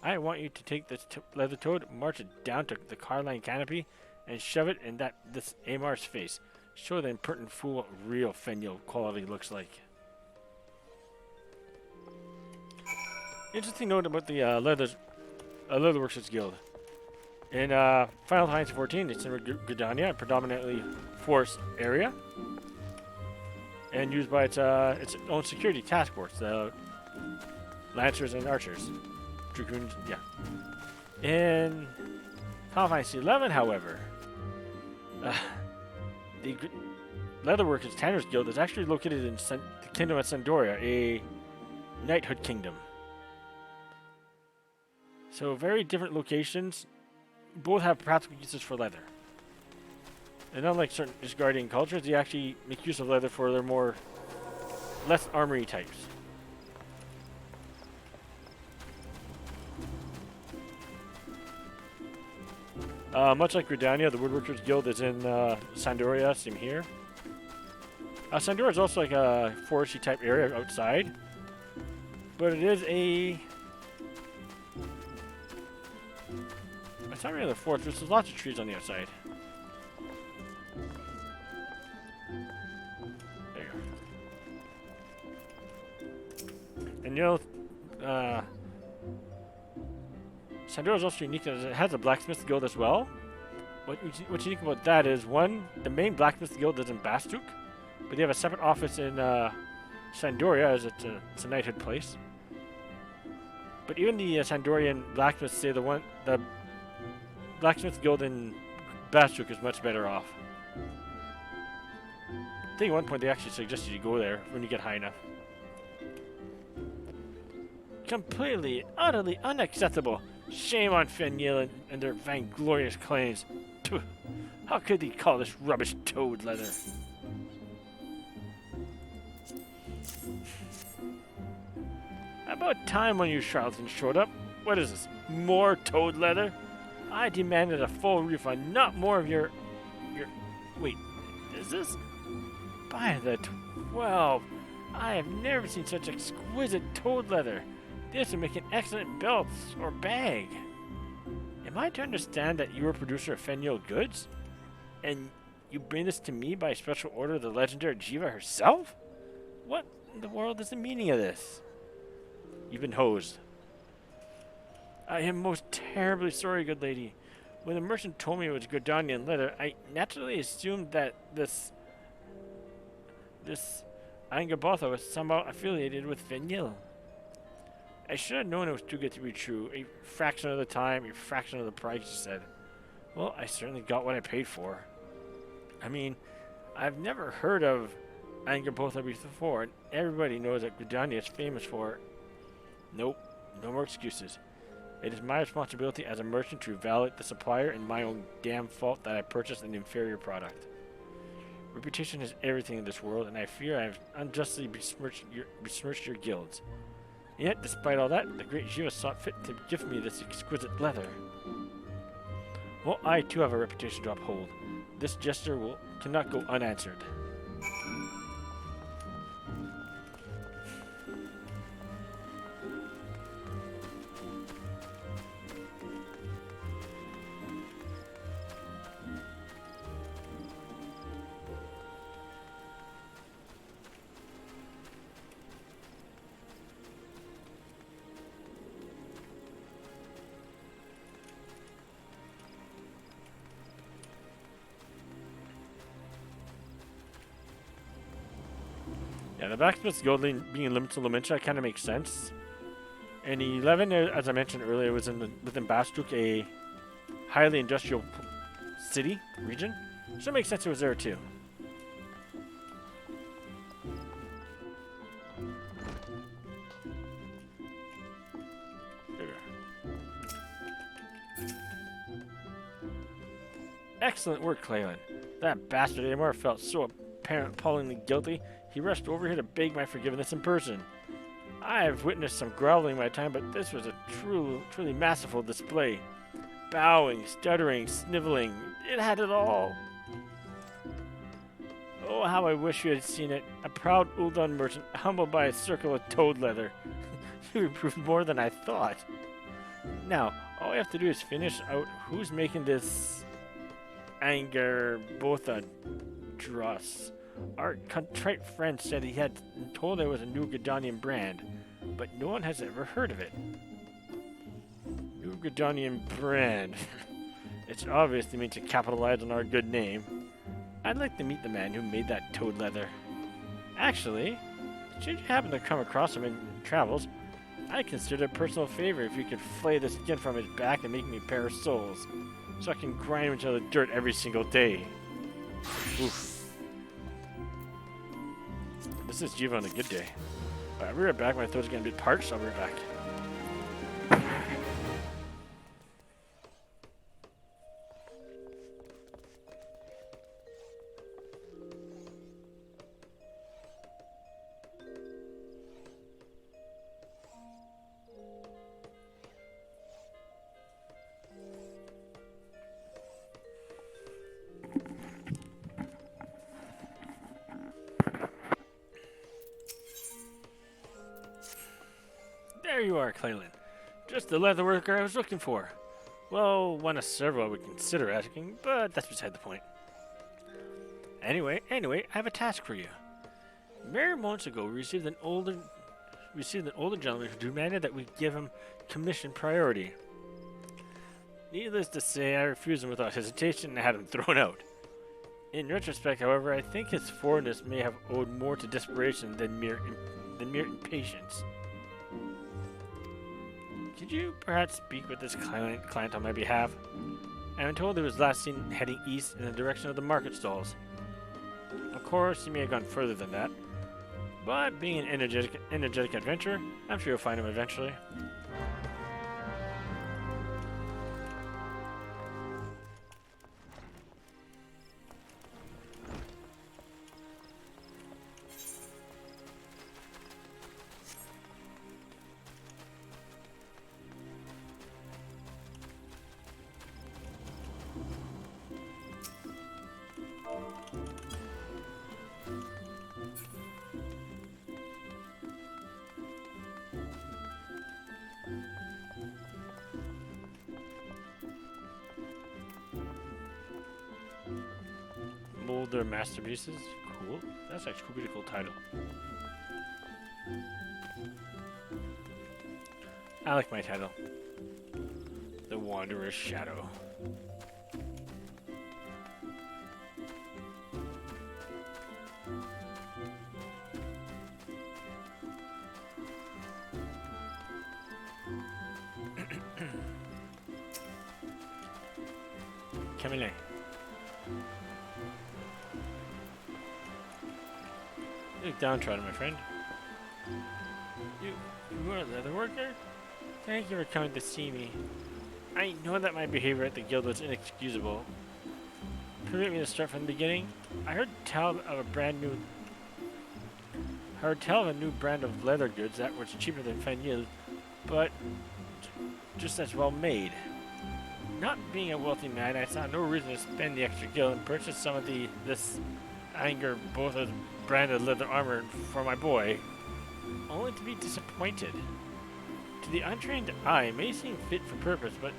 I want you to take this leather toad, march it down to the Clalin canopy, and shove it in this Amar's face. Show the impertinent fool what real fenil quality looks like. Interesting note about the Leatherworkers Guild. In Final Fantasy XIV, it's in Gridania, a predominantly forest area, and used by its own security task force, the Lancers and Archers. Dragoons, yeah. In Final Fantasy XI, however, the Leatherworkers Tanners Guild is actually located in the Kingdom of Sandoria, a knighthood kingdom. So very different locations. Both have practical uses for leather. And unlike certain Asgardian cultures, they actually make use of leather for their less armory types. Much like Gridania, the Woodworkers Guild is in Sandoria, same here. Sandoria is also like a foresty type area outside. But it is it's not really the forest, there's lots of trees on the outside. There you go. And you know, Sandora is also unique as it has a blacksmith guild as well. What's unique about that is, one, the main blacksmith guild is in Bastuk, but they have a separate office in Sandoria, as it's a knighthood place. But even the Sandorian blacksmiths say the blacksmith guild in Bastuk is much better off. I think at one point they actually suggested you go there when you get high enough. Completely, utterly unacceptable. Shame on Fenil and their vainglorious claims. Pooh. How could they call this rubbish toad leather? About time when you charlatans showed up. What is this? More toad leather? I demanded a full refund, not more of your... Wait, is this? By the 12, I have never seen such exquisite toad leather. This would make an excellent belt or bag. Am I to understand that you are a producer of Fenil goods? And you bring this to me by special order of the legendary Jiva herself? What in the world is the meaning of this? You've been hosed. I am most terribly sorry, good lady. When the merchant told me it was Gridanian leather, I naturally assumed that this Angabotha was somehow affiliated with Fenil. I should have known it was too good to be true. A fraction of the time, a fraction of the price, she said. Well, I certainly got what I paid for. I mean, I've never heard of Angabotha before, and everybody knows that Gridania is famous for it. Nope, no more excuses. It is my responsibility as a merchant to evaluate the supplier, and my own damn fault that I purchased an inferior product. Reputation is everything in this world, and I fear I have unjustly besmirched your guilds. And yet, despite all that, the great Jiva sought fit to give me this exquisite leather. Well, I too have a reputation to uphold. This gesture cannot go unanswered. Yeah, the blacksmith's guild being limited to Lamentia kind of makes sense. And 11, as I mentioned earlier, was within Bastuk, a highly industrial city region. So it makes sense it was there too. Excellent work, Clalin. That bastard Amor felt so appallingly guilty, he rushed over here to beg my forgiveness in person. I have witnessed some groveling in my time, but this was a truly masterful display. Bowing, stuttering, sniveling, it had it all. Oh, how I wish you had seen it. A proud Uldan merchant, humbled by a circle of toad leather. You improved more than I thought. Now, all I have to do is finish out who's making this anger both a dross. Our contrite friend said he had told it was a new Gadonian brand, but no one has ever heard of it. New Gadonian brand. It's obvious they mean to capitalize on our good name. I'd like to meet the man who made that toad leather. Actually, should you happen to come across him in travels, I'd consider it a personal favor if you could flay the skin from his back and make me a pair of soles, so I can grind him into the dirt every single day. Oof. This is Jiva on a good day. Alright, I'll be right back. My throat's getting a bit parched, so I'll be right back. There you are, Clalin. Just the leather worker I was looking for. Well, one of several I would consider asking, but that's beside the point. Anyway, I have a task for you. Mere months ago, we received an older gentleman who demanded that we give him commission priority. Needless to say, I refused him without hesitation and had him thrown out. In retrospect, however, I think his forwardness may have owed more to desperation than mere impatience. Could you perhaps speak with this client on my behalf? I am told he was last seen heading east in the direction of the market stalls. Of course, he may have gone further than that, but being an energetic adventurer, I'm sure you'll find him eventually. Their masterpieces. Cool. That's actually a pretty cool title. I like my title. The Wanderer's Shadow. Camille. You look downtrodden, my friend. You are a leather worker? Thank you for coming to see me. I know that my behavior at the guild was inexcusable. Permit me to start from the beginning. I heard tell of a new brand of leather goods that was cheaper than Fenil, but just as well made. Not being a wealthy man, I saw no reason to spend the extra gil and purchase some of this anger both as branded leather armor for my boy, only to be disappointed. To the untrained eye, it may seem fit for purpose, but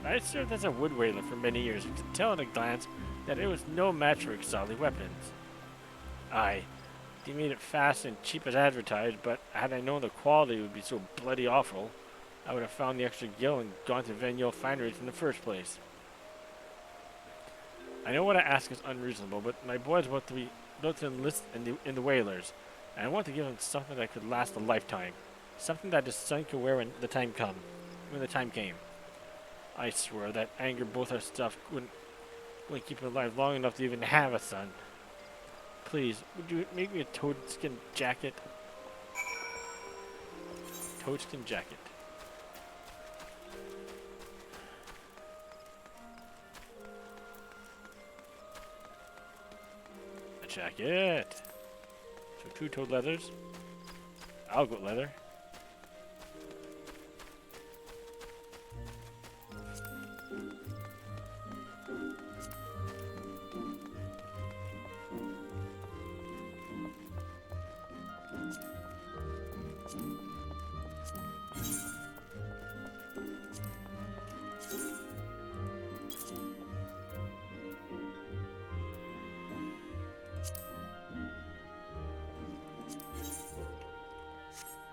I served as a wood whaler for many years and could tell at a glance that it was no match for Ixali weapons. Aye, they made it fast and cheap as advertised, but had I known the quality would be so bloody awful, I would have found the extra gil and gone to Venule Fineries in the first place. I know what I ask is unreasonable, but my boy is about to enlist in the whalers, And I want to give him something that could last a lifetime. Something that his son could wear when the time came. I swear that anger both our stuff wouldn't keep him alive long enough to even have a son. Please, would you make me a toadskin jacket? Toadskin jacket. A jacket. So 2 toad leathers. Algot leather.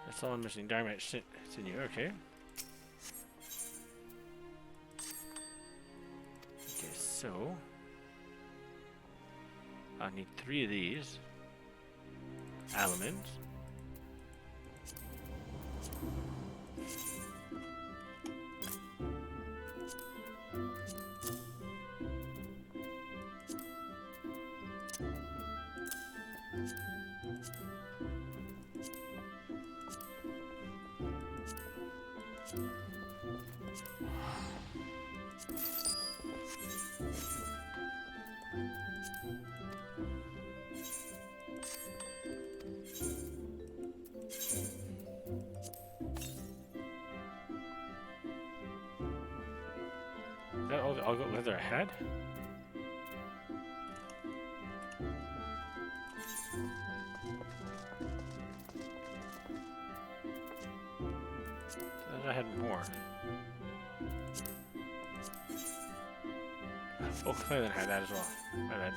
That's all I'm missing. Dynamite sinew. Okay. Okay, so I need 3 of these elements. Is that all the algot leather I had? I had more. Oh, Clalin had that as well. My bad.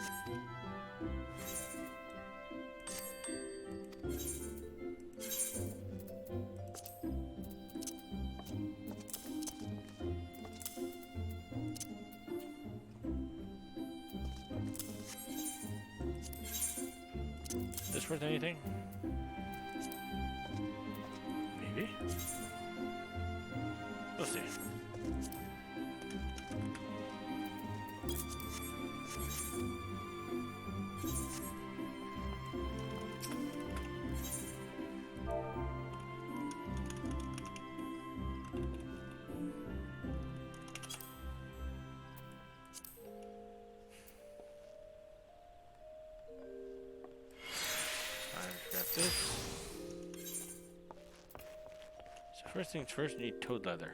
Is this worth anything? Maybe. We'll see. This. So first things first, we need toad leather.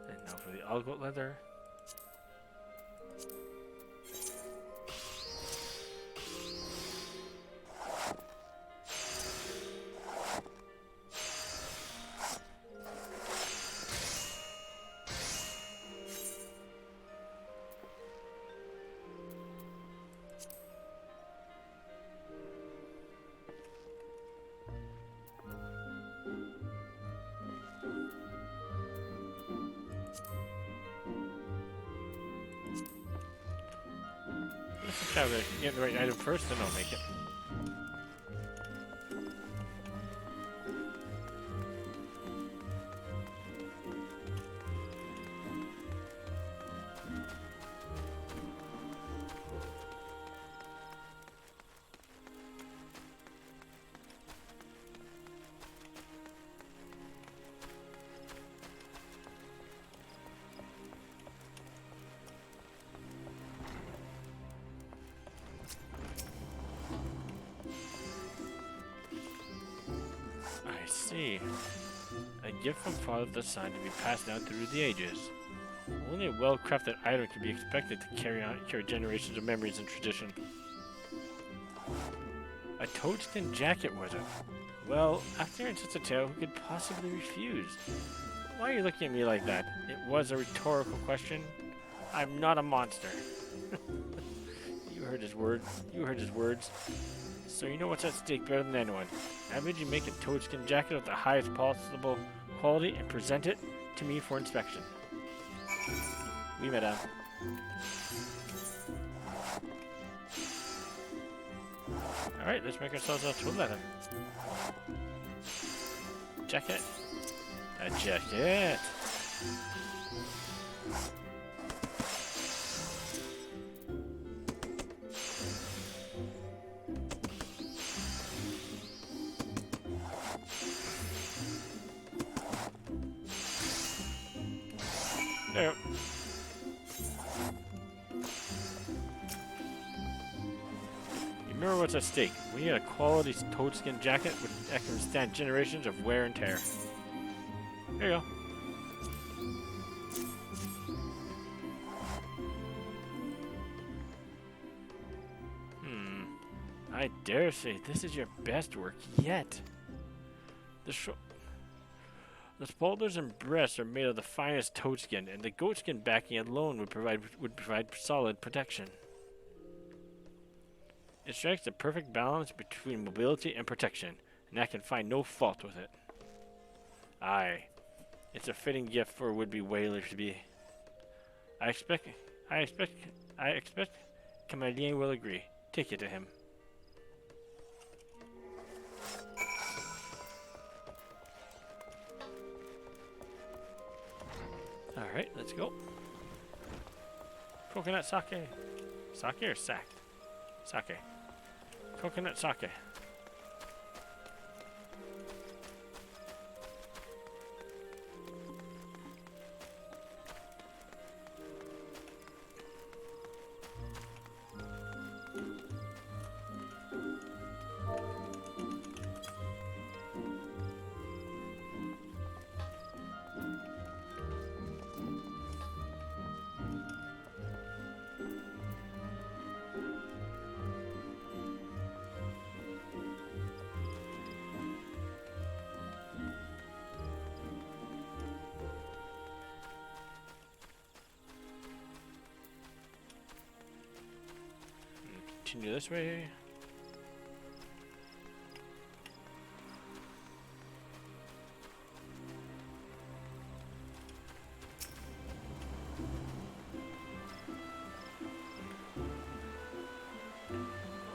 And now for the algot leather. Try to get the right item first, then I'll make it. I see. A gift from father to son to be passed down through the ages. Only a well-crafted item can be expected to carry generations of memories and tradition. A toadskin jacket was it? Well, after hearing such a tale, who could possibly refuse? Why are you looking at me like that? It was a rhetorical question. I'm not a monster. You heard his words. So you know what's at stake better than anyone. I bid you make a toadskin jacket of the highest possible quality and present it to me for inspection. Oui, madame. Alright, let's make ourselves a toad leather. Jacket. A jacket. There. Remember what's at stake. We need a quality toadskin jacket that can withstand generations of wear and tear. There you go. I dare say this is your best work yet. The shoulders and breasts are made of the finest toadskin, and the goatskin backing alone would provide solid protection. It strikes the perfect balance between mobility and protection, and I can find no fault with it. Aye, it's a fitting gift for a would-be whaler to be. I expect Clalin will agree. Take it to him. Alright, let's go. Coconut sake. Sake or sack? Sake. Coconut sake. Continue this way.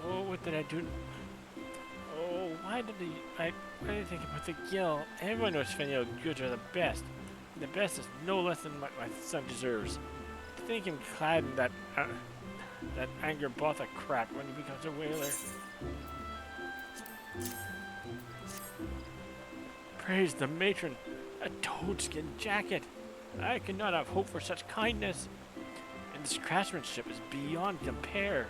Oh, what did I do? Oh, why did I think about the gill? Everyone knows Fenio goods are the best. The best is no less than what my son deserves. I think him clad in that anger botha crap when he becomes a whaler. Praise the matron, a toadskin jacket. I cannot have hope for such kindness. And this craftsmanship is beyond compare.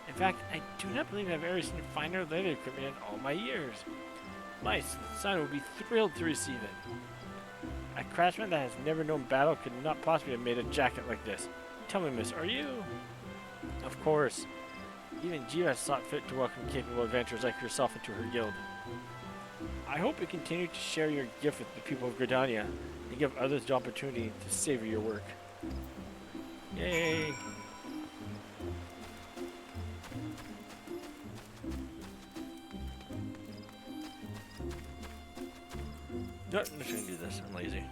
In fact, I do not believe I've ever seen finer leather equipment in all my years. My son would be thrilled to receive it. A craftsman that has never known battle could not possibly have made a jacket like this. Tell me, miss, are you? Of course. Even Jiva sought fit to welcome capable adventurers like yourself into her guild. I hope you continue to share your gift with the people of Gridania and give others the opportunity to savor your work. Yay! No, I'm just gonna do this. I'm lazy.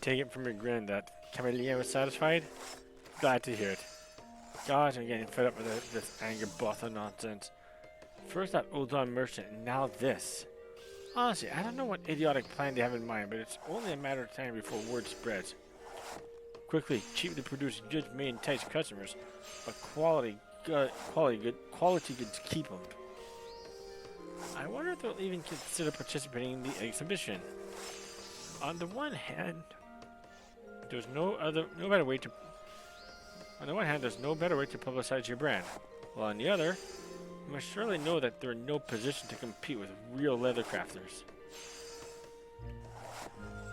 Take it from your grin that Clalin was satisfied? Glad to hear it. Gosh, I'm getting fed up with this anger bother nonsense. First that Uldan merchant, and now this. Honestly, I don't know what idiotic plan they have in mind, but it's only a matter of time before word spreads. Quickly, cheaply produce goods may entice customers, but quality goods keep them. I wonder if they'll even consider participating in the exhibition. On the one hand, there's no better way to publicize your brand. While on the other, You must surely know that they're in no position to compete with real leather crafters.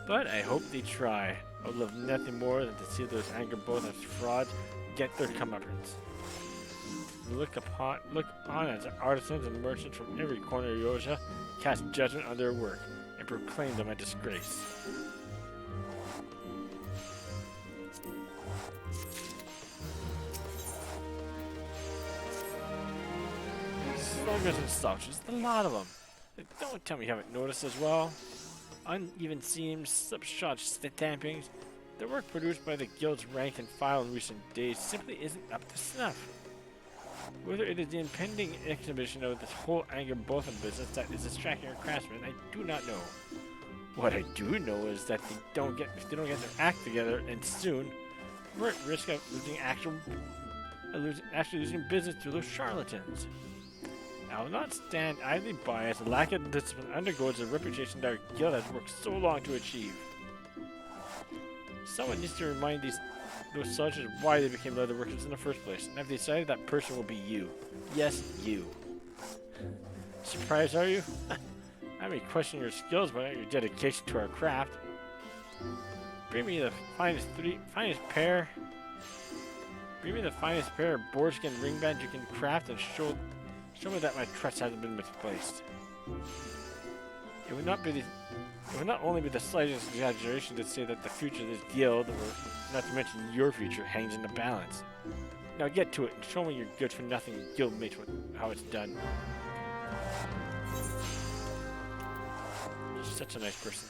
But I hope they try. I would love nothing more than to see those Angerboth as frauds get their comeuppance. Look on as artisans and merchants from every corner of Yoja cast judgment on their work and proclaim them a disgrace. Sluggers and slouches, a lot of them. Don't tell me you haven't noticed as well. Uneven seams, slipshod stampings. The work produced by the guild's rank and file in recent days simply isn't up to snuff. Whether it is the impending exhibition of this whole Angerbotham business that is distracting our craftsmen, I do not know. What I do know is that if they don't get their act together, and soon, we're at risk of actually losing business to those charlatans. I will not stand idly by as the lack of discipline undergoes the reputation that our guild has worked so long to achieve. Someone needs to remind those soldiers why they became leather workers in the first place, and I've decided that person will be you. Yes, you. Surprised, are you? I may question your skills, but not your dedication to our craft. Bring me the finest pair of boarskin ringbands you can craft, and show me that my trust hasn't been misplaced. It would not only be the slightest exaggeration to say that the future of this guild, or not to mention your future, hangs in the balance. Now get to it and show me your good-for-nothing guildmates with how it's done. Such a nice person.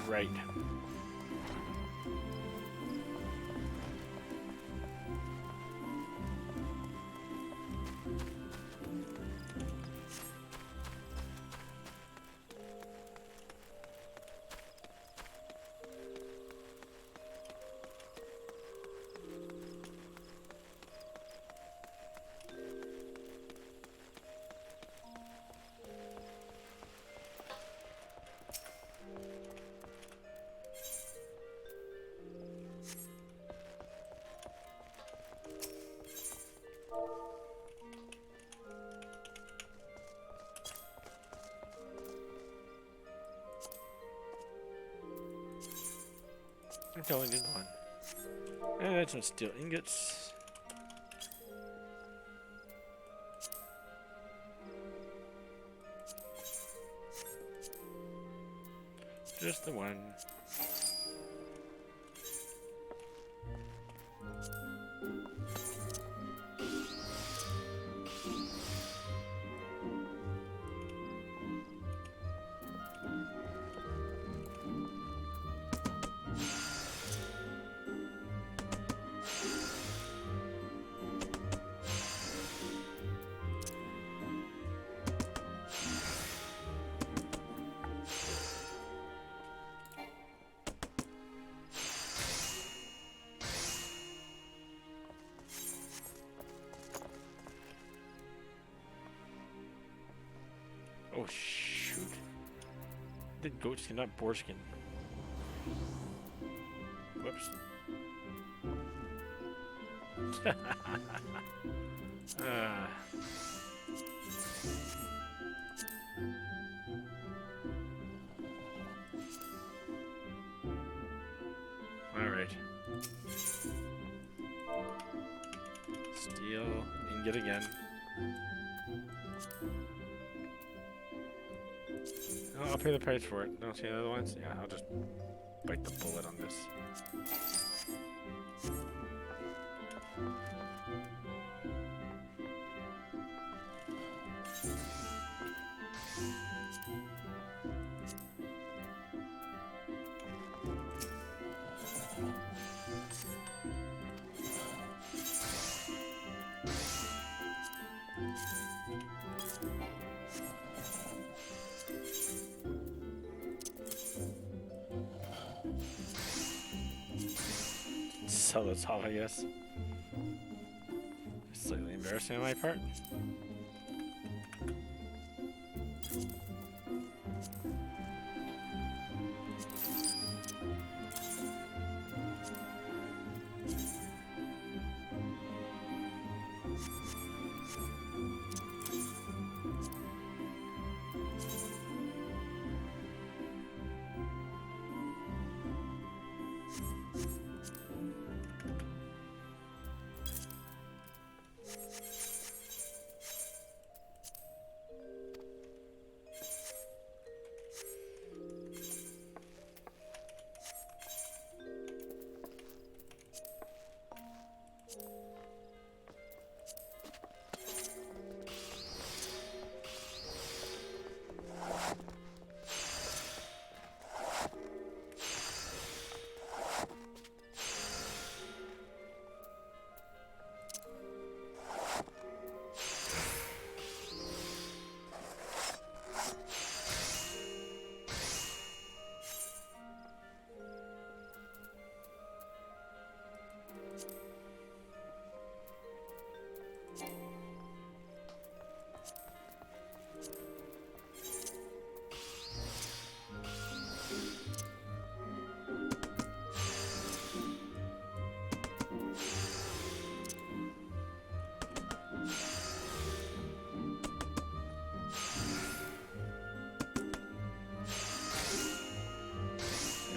Right. I only did one. And that's some steel ingots. Just the one. Oh shoot. The goats cannot boarskin. Whoops. Alright. Steel ingot again. I'll pay the price for it. Don't see the other ones? Yeah, I'll just bite the bullet on this. tell that's all, I guess. Slightly embarrassing on my part.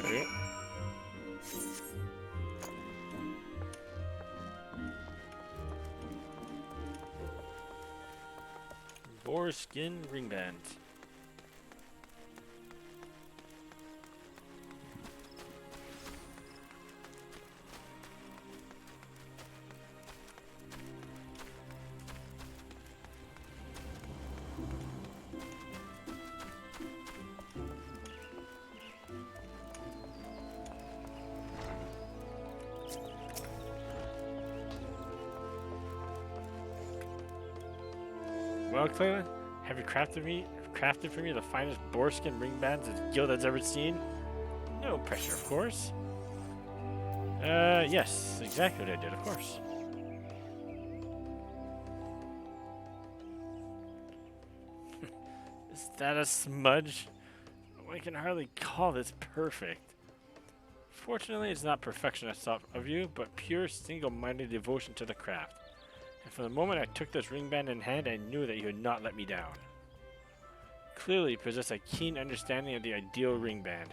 There we go. Boar skin ringband. Well, Clalin, have you crafted for me the finest boarskin ringbands the guild has ever seen? No pressure, of course. Yes, exactly what I did, of course. Is that a smudge? I can hardly call this perfect. Fortunately, it's not perfection I thought of you, but pure, single-minded devotion to the craft. And from the moment I took this ringband in hand, I knew that you would not let me down. Clearly, you possess a keen understanding of the ideal ringband.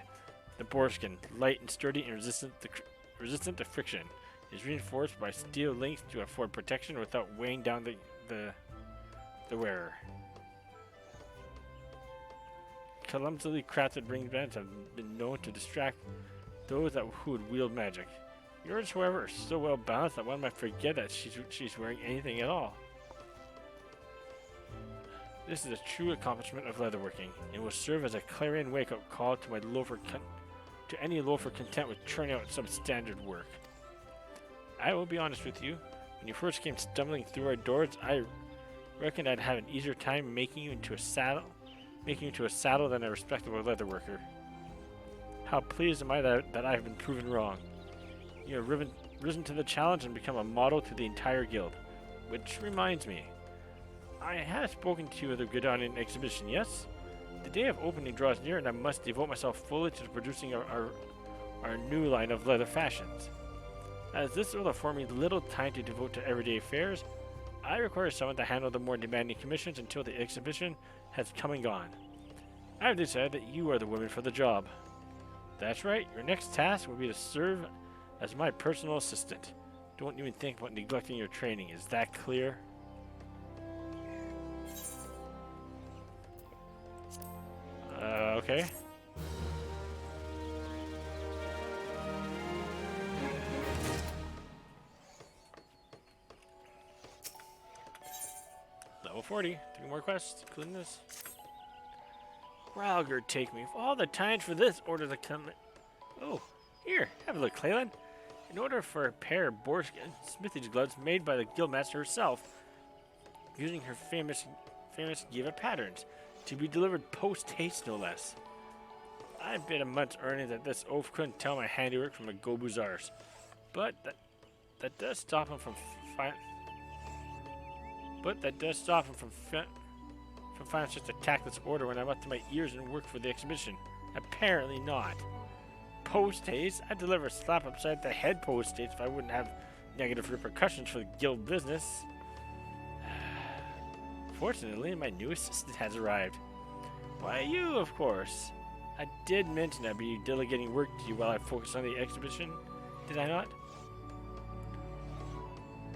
The boarskin, light and sturdy and resistant to friction, is reinforced by steel links to afford protection without weighing down the wearer. Clumsily crafted ringbands have been known to distract those who would wield magic. Yours, however, are so well balanced that one might forget that she's wearing anything at all. This is a true accomplishment of leatherworking, and will serve as a clarion wake-up call to any loafer content with churning out some standard work. I will be honest with you. When you first came stumbling through our doors, I reckoned I'd have an easier time making you into a saddle than a respectable leatherworker. How pleased am I that I have been proven wrong. You have risen to the challenge and become a model to the entire guild. Which reminds me, I have spoken to you of the Gridanian exhibition, yes? The day of opening draws near, and I must devote myself fully to producing our new line of leather fashions. As this will afford me little time to devote to everyday affairs, I require someone to handle the more demanding commissions until the exhibition has come and gone. I have decided that you are the woman for the job. That's right, your next task will be to serve as my personal assistant. Don't even think about neglecting your training. Is that clear? Okay. Level 40. 3 more quests, including this. Ralgr, take me. For all the time for this, order the Oh, here, have a look, Clalin. In order for a pair of boarskin smithage gloves made by the guildmaster herself, using her famous Giva patterns, to be delivered post-haste, no less. I bet a month's earnings that this oaf couldn't tell my handiwork from a Gobuzar's. But that does stop him from But that does stop him from finding such a tactless order when I'm up to my ears in work for the exhibition. Apparently not. Post haste? I'd deliver a slap upside the head post haste if I wouldn't have negative repercussions for the guild business. Fortunately, my new assistant has arrived. Why, you, of course. I did mention I'd be delegating work to you while I focus on the exhibition, did I not?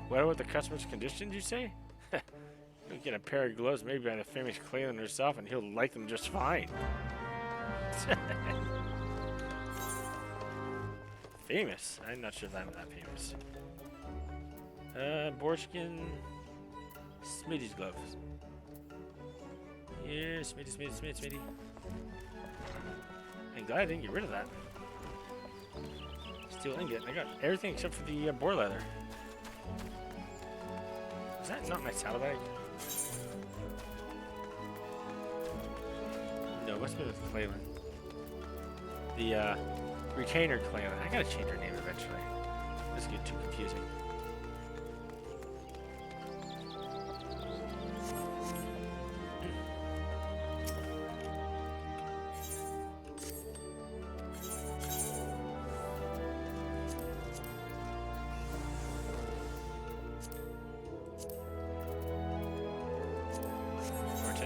What about the customer's conditions, you say? You'll get a pair of gloves made by the famous Clalin herself, and he'll like them just fine. Famous? I'm not sure if I'm that famous. Borskin. Smitty's gloves. Yeah, Smitty. I'm glad I didn't get rid of that. Steel ingot. I got everything except for the boar leather. Is that not my saddlebag? No, it must be with Clalin. The retainer Clalin. I gotta change her name eventually. This gets too confusing.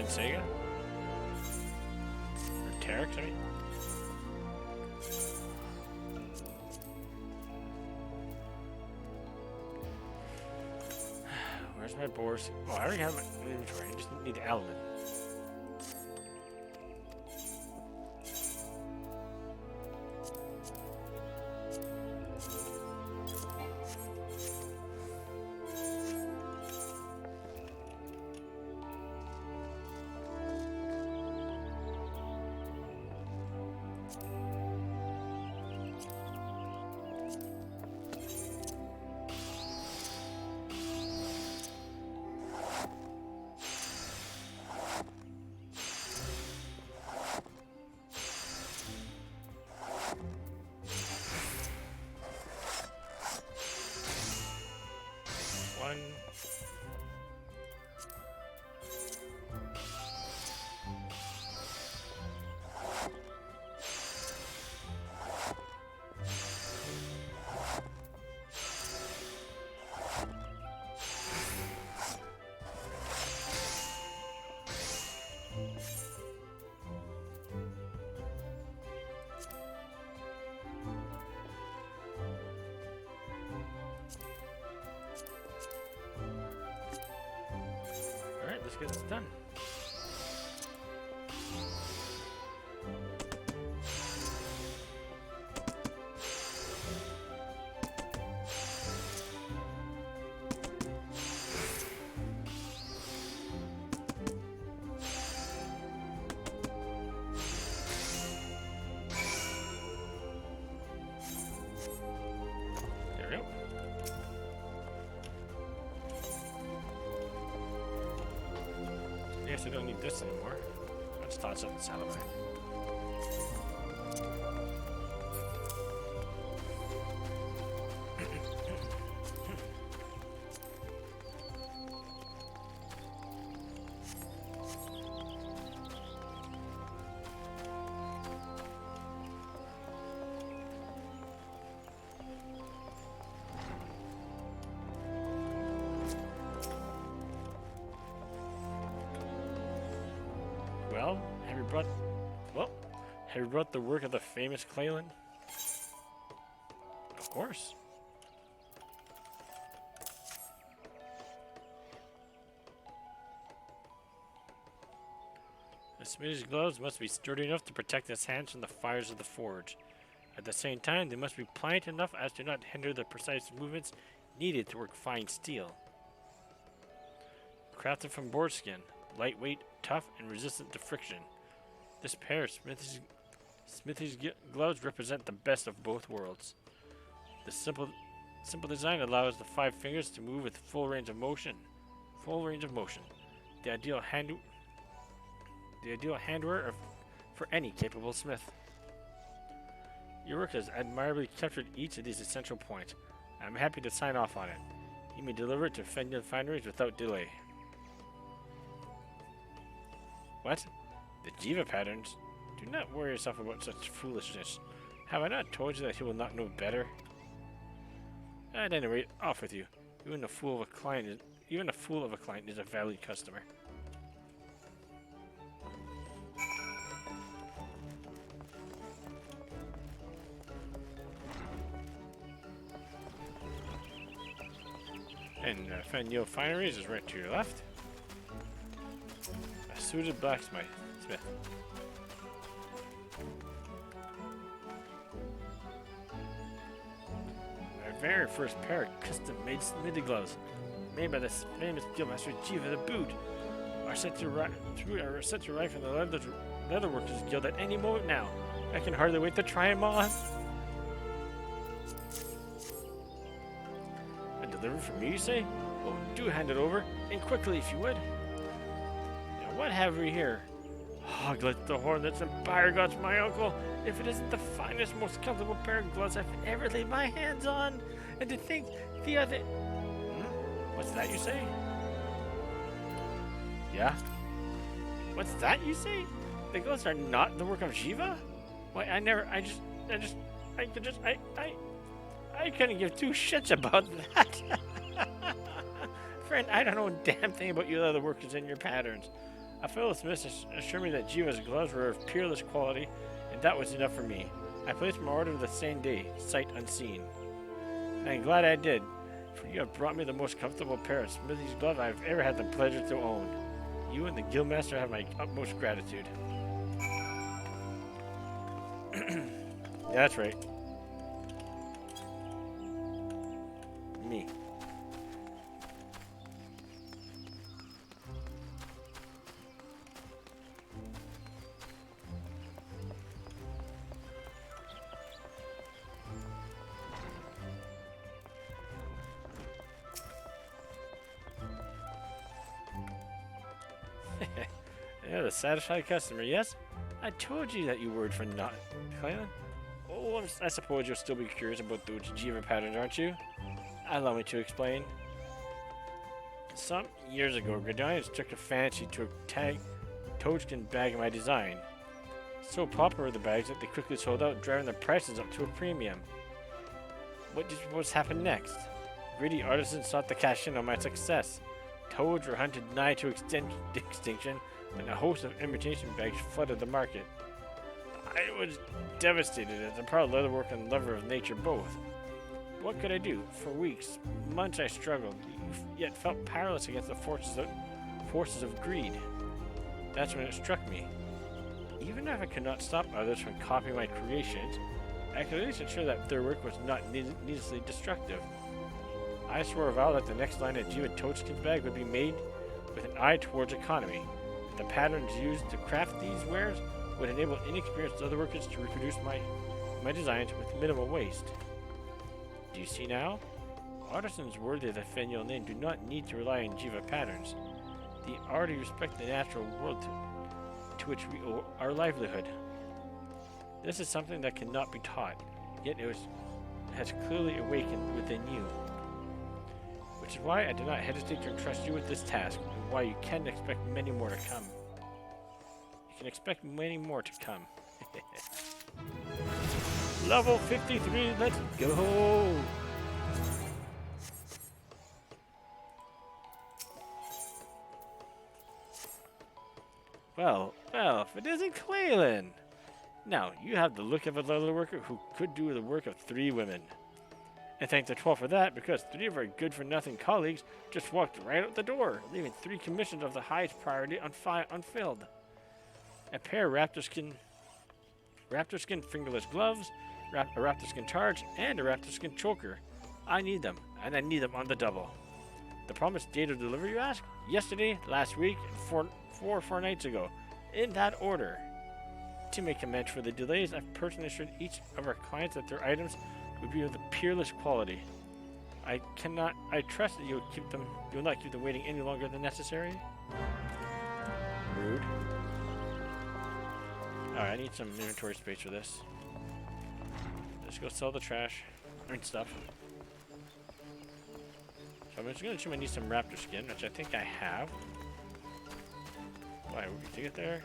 Sega? Or Terex, I mean? Where's my boars? Oh, I already have my inventory. I just need the element. Let's get this done. There we go. I guess I don't need this anymore. I just thought something sounded right. Well, have you brought the work of the famous Clalin? Of course. The smith's gloves must be sturdy enough to protect his hands from the fires of the forge. At the same time, they must be pliant enough as to not hinder the precise movements needed to work fine steel. Crafted from boar skin, lightweight, tough, and resistant to friction. This pair of Smithy's gloves represent the best of both worlds. The simple design allows the 5 fingers to move with full range of motion. The ideal handwear for any capable smith. Your work has admirably captured each of these essential points. I'm happy to sign off on it. You may deliver it to Fenyon Fineries without delay. What? The Jiva patterns? Do not worry yourself about such foolishness. Have I not told you that he will not know better? At any rate, off with you. Even a fool of a client is a valued customer. And Fenyo Fineries is right to your left. A suited blacksmith. My very first pair of custom-made smithy gloves, made by the famous guildmaster Jiva the Boot, are set to arrive from the Leatherworkers Guild at any moment now. I can hardly wait to try them on. A delivery from me, you say? Well, do hand it over, and quickly if you would. Now, what have we here? Hoglet the Hornets and Byregots, my uncle, if it isn't the finest, most comfortable pair of gloves I've ever laid my hands on. And to think the other... What's that you say? Yeah? What's that you say? The gloves are not the work of Jiva? Why, I couldn't give two shits about that. Friend, I don't know a damn thing about you other workers and your patterns. A fellow smith assured me that Jiva's gloves were of peerless quality, and that was enough for me. I placed my order the same day, sight unseen. And I'm glad I did, for you have brought me the most comfortable pair of smithy's gloves I've ever had the pleasure to own. You and the guildmaster have my utmost gratitude. Yeah, that's right. Me. Yeah, the satisfied customer, yes? I told you that you were for not, Clalin. Oh, I suppose you'll still be curious about those Jiva patterns, aren't you? Allow me to explain. Some years ago, Gradanians took a fancy to a toadskin bag of my design. So popular were the bags that they quickly sold out, driving the prices up to a premium. What did you suppose happened next? Greedy artisans sought to cash in on my success. Toads were hunted nigh to extinction, and a host of imitation bags flooded the market. I was devastated as a proud leatherworker and lover of nature both. What could I do? For weeks, months I struggled, yet felt powerless against the forces of greed. That's when it struck me. Even if I could not stop others from copying my creations, I could at least ensure that their work was not needlessly destructive. I swore a vow that the next line of Jiva Toadskin bag would be made with an eye towards economy. The patterns used to craft these wares would enable inexperienced leatherworkers to reproduce my designs with minimal waste. Do you see now? Artisans worthy of the Fenyo name do not need to rely on Jiva patterns. They already respect the natural world to which we owe our livelihood. This is something that cannot be taught, yet it has clearly awakened within you. Which is why I do not hesitate to entrust you with this task, and why you can expect many more to come. You can expect many more to come. Level 53, let's go! Well, if it isn't Clalin! Now, you have the look of a leatherworker who could do the work of 3 women. And thank the 12 for that, because 3 of our good-for-nothing colleagues just walked right out the door, leaving 3 commissions of the highest priority unfilled. A pair of raptor skin fingerless gloves, a raptor skin targe, and a raptor skin choker. I need them, and I need them on the double. The promised date of delivery, you ask? Yesterday, last week, and four nights ago. In that order. To make amends for the delays, I've personally assured each of our clients that their items would be of the peerless quality. I trust that you will not keep them waiting any longer than necessary. Rude. Alright, I need some inventory space for this. Let's go sell the trash. Stuff. I'm just going to assume I need some raptor skin, which I think I have. Why, we can get there?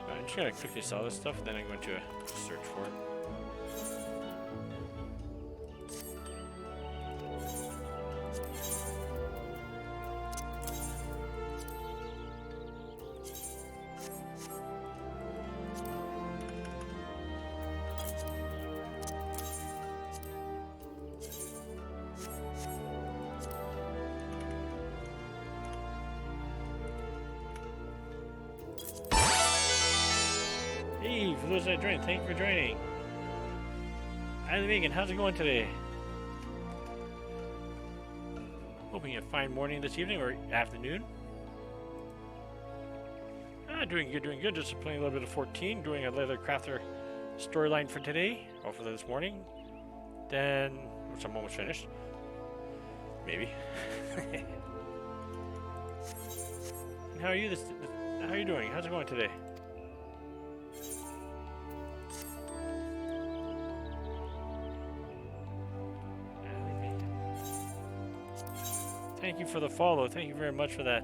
I'm just gonna quickly sell this stuff, then I'm going to search for it. Hey, for those that joined, thank you for joining. Hi, Megan, how's it going today? Hoping you have a fine morning this evening or afternoon. Doing good. Just playing a little bit of 14, doing a leather crafter storyline for today, or for this morning. Then, which I'm almost finished. Maybe. How are you how are you doing? How's it going today? Thank you for the follow. Thank you very much for that.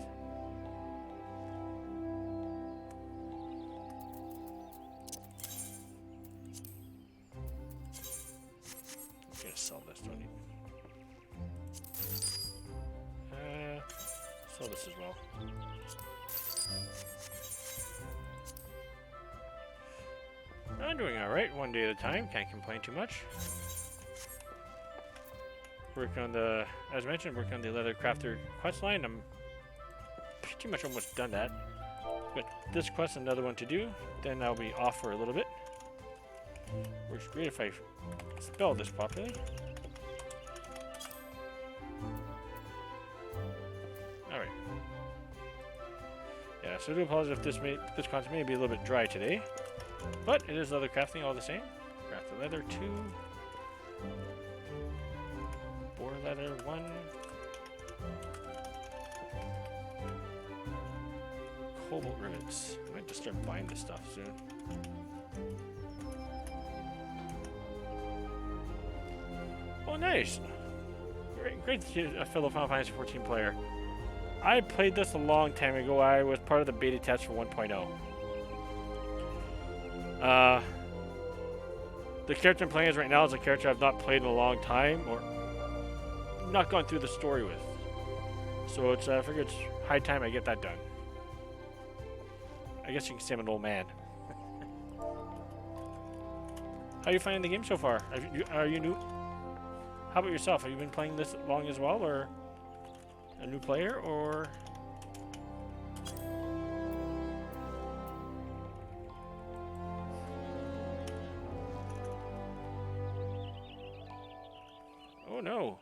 I'm gonna sell this, don't need. Sell this as well. I'm doing alright, one day at a time, can't complain too much. Work on the, as mentioned, work on the leather crafter quest line. I'm pretty much almost done that. Got this quest, another one to do, then I'll be off for a little bit. Works great if I spell this properly. Alright. Yeah, so I do apologize if this content may be a little bit dry today. But it is leather crafting all the same. Craft the leather 2. Boar leather 1. Cobalt rivets. I might just start buying this stuff soon. Oh, nice! Great to see a fellow Final Fantasy 14 player. I played this a long time ago. I was part of the beta test for 1.0. The character I'm playing as right now is a character I've not played in a long time, or not gone through the story with. So it's, I figure it's high time I get that done. I guess you can say I'm an old man. How are you finding the game so far? Are you new? How about yourself? Have you been playing this long as well, or a new player, or? Oh no.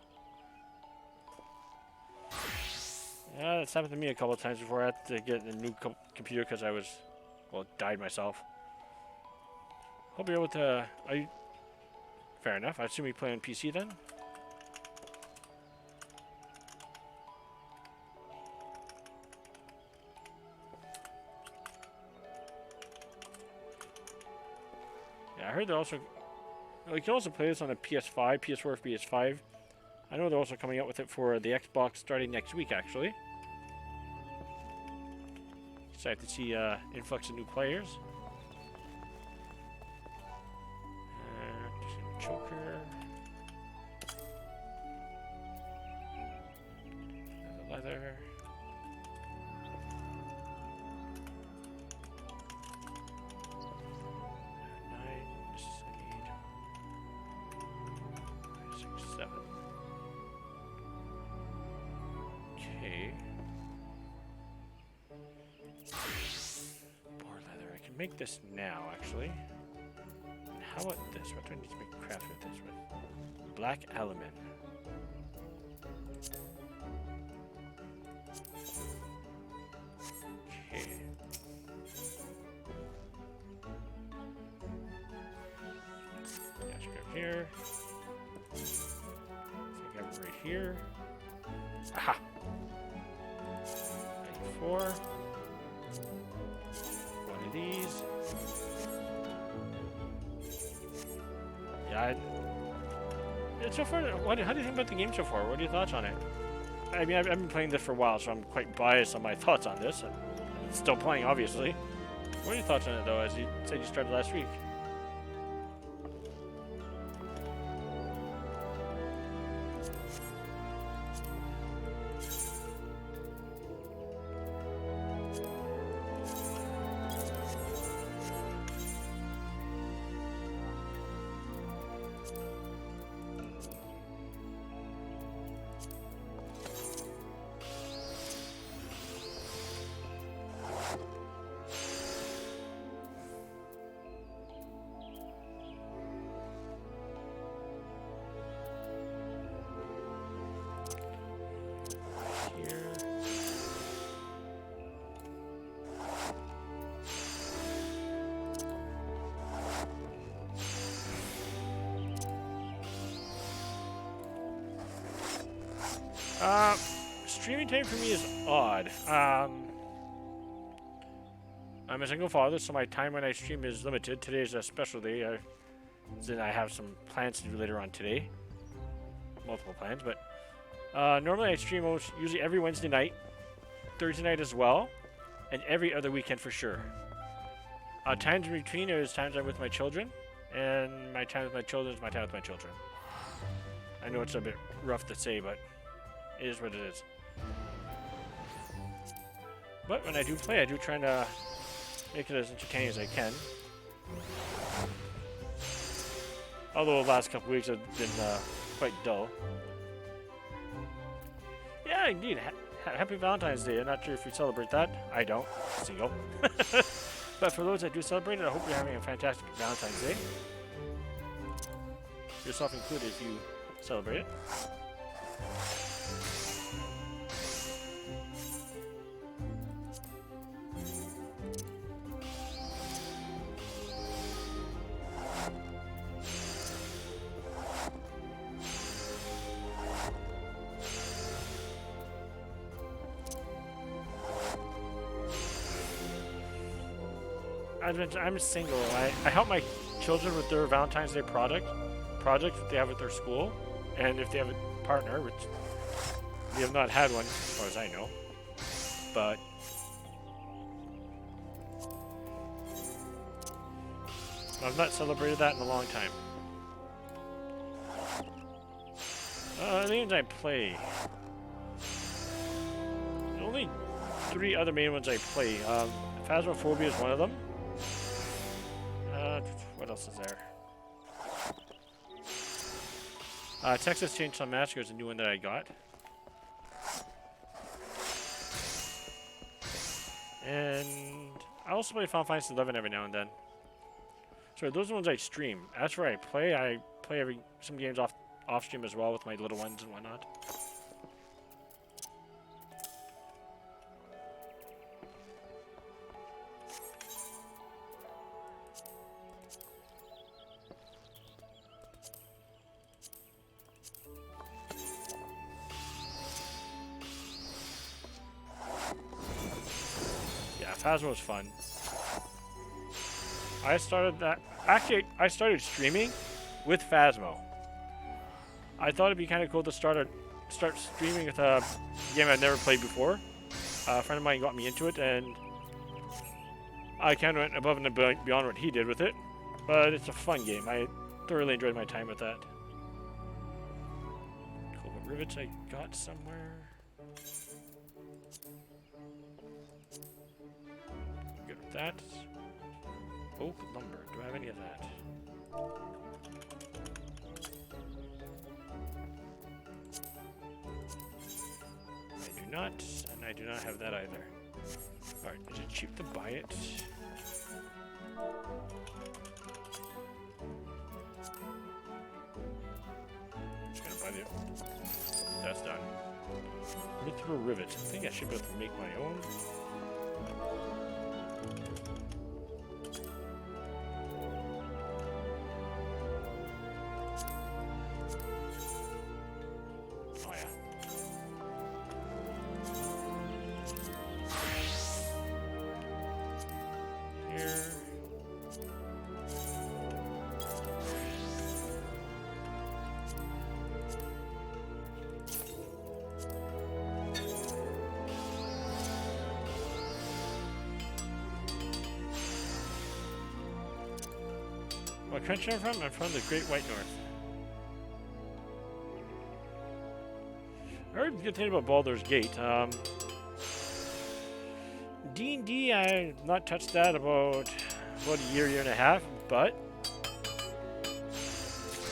Yeah, that's happened to me a couple of times before. I had to get a new computer because I was, well, died myself. Hope you're able to, are you, fair enough. I assume you play on PC then? Yeah, I heard they're also, well, you can also play this on a PS5, PS4 or PS5. I know they're also coming out with it for the Xbox starting next week, actually. Excited to see influx of new players. Choker. The leather. Make this now, actually. And how about this? What do I need to make craft with this with? Black alumine. Okay. here. I think I have it right here. Aha! 94. One of these. Yeah, so far, how do you think about the game so far? What are your thoughts on it? I mean, I've been playing this for a while, so I'm quite biased on my thoughts on this. I'm still playing, obviously. What are your thoughts on it, though, as you said you started last week? Streaming time for me is odd. I'm a single father, so my time when I stream is limited. Today is a special day. Then I have some plans to do later on today. Multiple plans, but normally I stream usually every Wednesday night, Thursday night as well, and every other weekend for sure. Times in between is times I'm with my children, and my time with my children is my time with my children. I know it's a bit rough to say, but it is what it is. But when I do play, I do try to make it as entertaining as I can. Although the last couple weeks have been quite dull. Yeah, indeed. Happy Valentine's Day. I'm not sure if you celebrate that. I don't. Single. But for those that do celebrate it, I hope you're having a fantastic Valentine's Day. Yourself included if you celebrate it. I'm single. I help my children with their Valentine's Day projects that they have at their school, and if they have a partner, which we have not had one as far as I know, but I've not celebrated that in a long time. The games I play. Only 3 other main ones I play. Phasmophobia is one of them. What else is there? Texas Chainsaw Massacre is a new one that I got. And I also play Final Fantasy XI every now and then. So those are the ones I stream. As for I play some games off stream as well with my little ones and whatnot. Phasmo was fun. I started that. Actually, I started streaming with Phasmo. I thought it'd be kind of cool to start streaming with a game I'd never played before. A friend of mine got me into it, and I kind of went above and beyond what he did with it. But it's a fun game. I thoroughly enjoyed my time with that. Cool, what rivets I got somewhere. That. Oak lumber. Do I have any of that? I do not, and I do not have that either. Alright, is it cheap to buy it? Just gonna buy the. That's done. Mithril rivets. I think I should be able to make my own. what country I'm from? I'm from the Great White North. I heard a good thing about Baldur's Gate. D&D, I have not touched that about a year and a half, but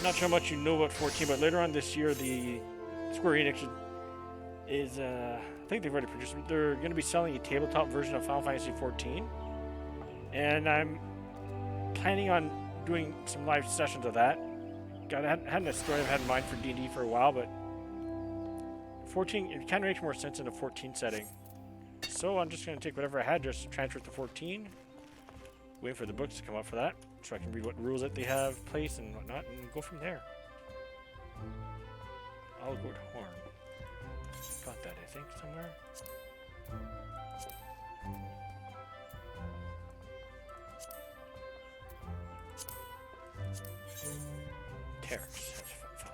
not sure how much you know about 14, but later on this year, the Square Enix is, I think they've already produced it. They're going to be selling a tabletop version of Final Fantasy 14, and I'm planning on doing some live sessions of that. I had a story I've had in mind for D&D for a while, but 14, it kind of makes more sense in a 14 setting. So I'm just going to take whatever I had, just transfer it to 14. Wait for the books to come up for that, so I can read what rules that they have placed and whatnot, and go from there. I'll go to Horn. Got that, I think, somewhere. Terrace has 5.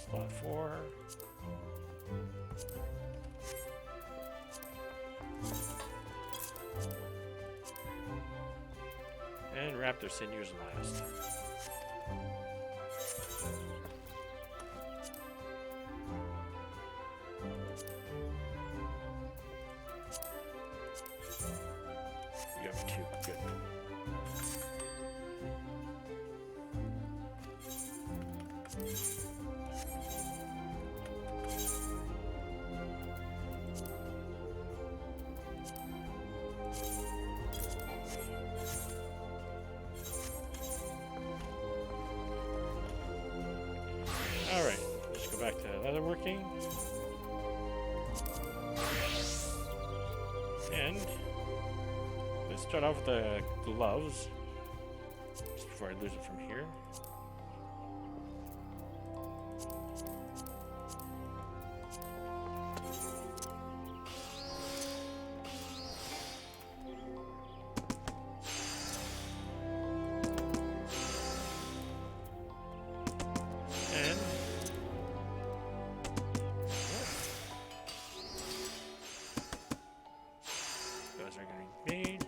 Slot 4. And Raptor Sinews last. You have 2. Good. Alright, let's go back to leatherworking. And let's start off with the gloves. Just before I lose it from here.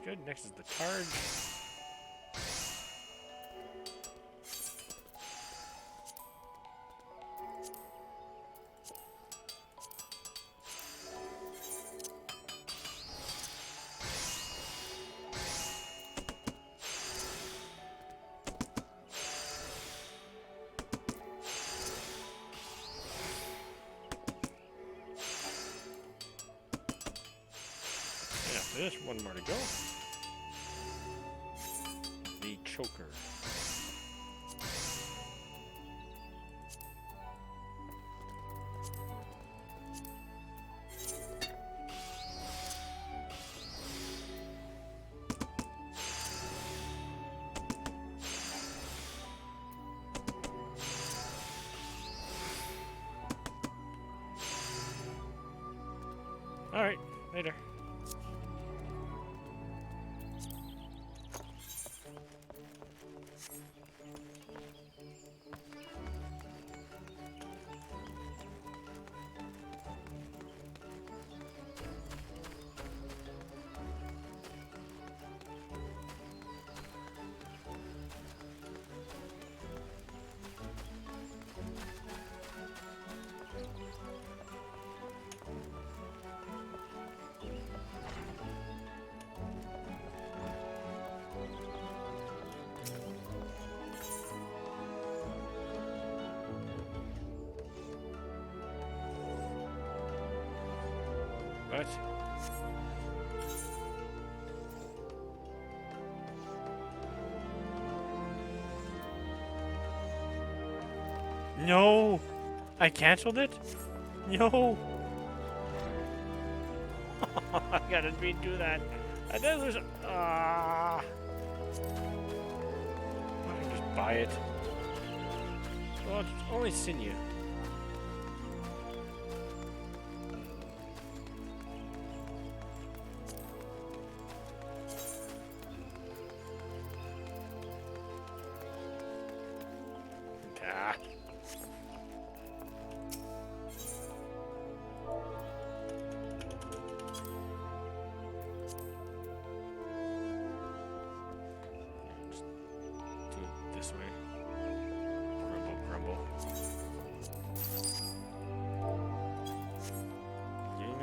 Good. Next is the card. And after this, one more to go. The choker. All right, later. What? No! I canceled it? No! I gotta redo that. I thought it was. I can just buy it. Well, it's only sinew. Ah.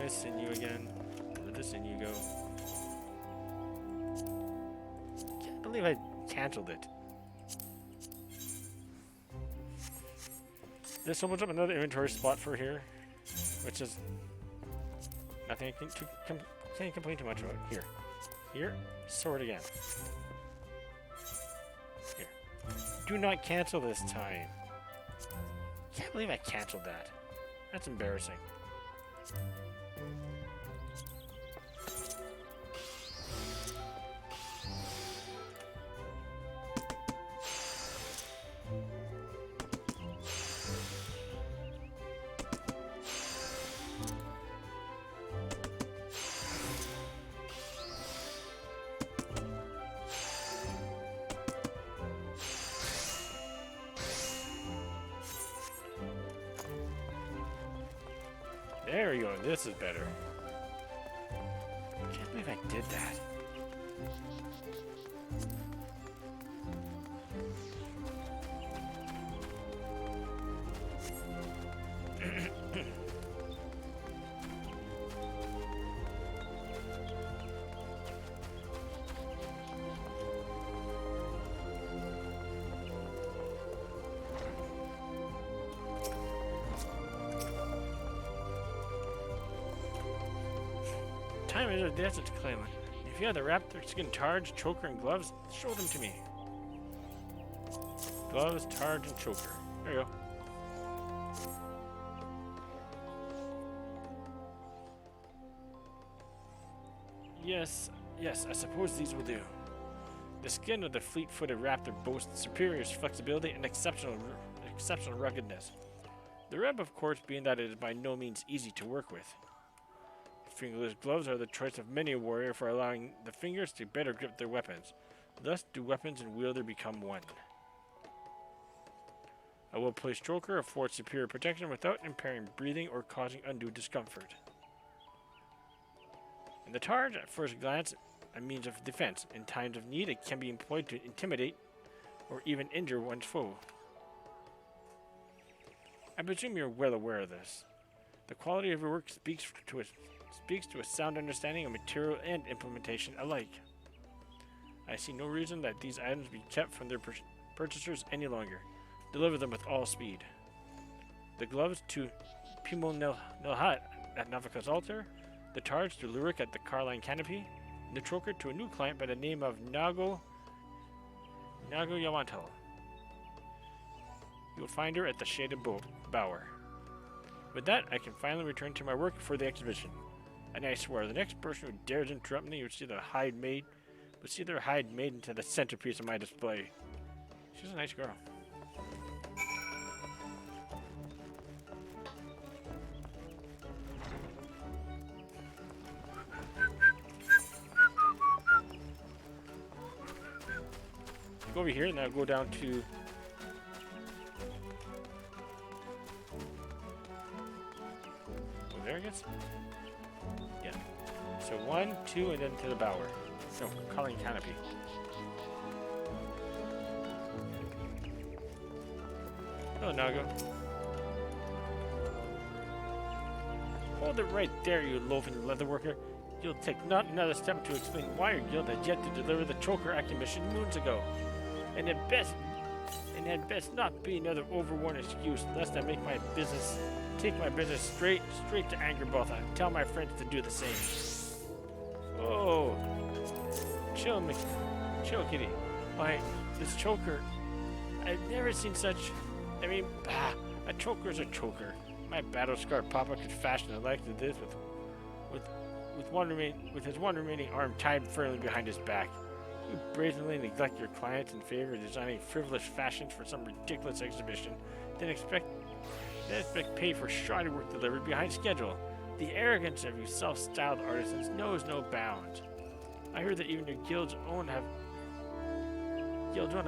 this sinew again. Where this sinew go? Can't believe I canceled it. This opens up another inventory spot for here, which is nothing I can't complain too much about. Here, sword again. Here. Do not cancel this time. Can't believe I canceled that. That's embarrassing. There we go. This is better. I can't believe I did that. Time is a desert to claim it. If you have the raptor skin targe, choker, and gloves, show them to me. Gloves, targe, and choker. There you go. Yes, I suppose these will do. The skin of the fleet-footed raptor boasts superior flexibility and exceptional ruggedness. The rub, of course, being that it is by no means easy to work with. Fingerless gloves are the choice of many a warrior for allowing the fingers to better grip their weapons. Thus do weapons and wielder become one. A well-placed choker affords superior protection without impairing breathing or causing undue discomfort. And the targe, at first glance, a means of defense. In times of need, it can be employed to intimidate or even injure one's foe. I presume you're well aware of this. The quality of your work speaks to a sound understanding of material and implementation alike. I see no reason that these items be kept from their purchasers any longer. Deliver them with all speed. The gloves to Pimo Nilhat at Navika's altar, the targe to Lurik at the Clalin canopy, and the choker to a new client by the name of Nago Yawantel. You will find her at the Shaded Bower. With that, I can finally return to my work for the exhibition. And I swear, the next person who dares interrupt me would see their hide made into the centerpiece of my display. She's a nice girl. Go over here, and I'll go down to there, I guess. Yeah. So 1, 2, and then to the bower. No, Clalin canopy. Hello, Nago. Hold it right there, you loafing leatherworker. You'll take not another step to explain why your guild had yet to deliver the choker I commissioned moons ago. And had best not be another overworn excuse, lest I make take my business straight to Angerbotha and tell my friends to do the same. Oh, chill, kitty. Why, this choker, I've never seen such. I mean, a choker's a choker. My battle-scarred papa could fashion a like this with his one remaining arm tied firmly behind his back. You brazenly neglect your clients in favor of designing frivolous fashions for some ridiculous exhibition, then expect pay for shoddy work delivered behind schedule. The arrogance of you self-styled artisans knows no bounds. I heard that even your guild's own have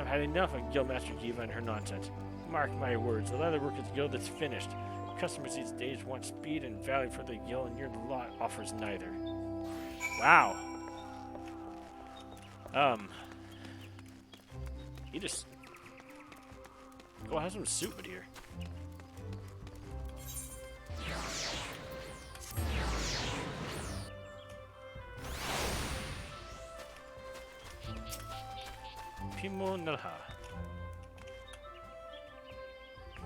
had enough of Guildmaster Giva and her nonsense. Mark my words, the Leatherworkers Guild is finished. Customers these days want speed and value for the guild, and your lot offers neither. Wow. You just go have some soup with here. Pimo Nalha.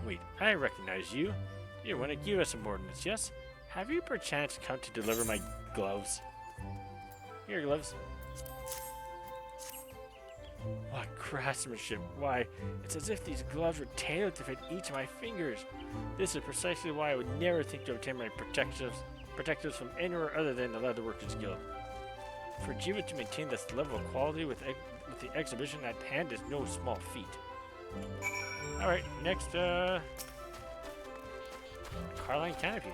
Wait, I recognize you. You're one of Giva's subordinates, yes? Have you perchance come to deliver my gloves? Here, gloves. What craftsmanship! Why, it's as if these gloves were tailored to fit each of my fingers. This is precisely why I would never think to obtain my protectives from anywhere other than the Leatherworkers Guild. For Jiva to maintain this level of quality with the exhibition at hand is no small feat. Alright, next, Clalin Canopy.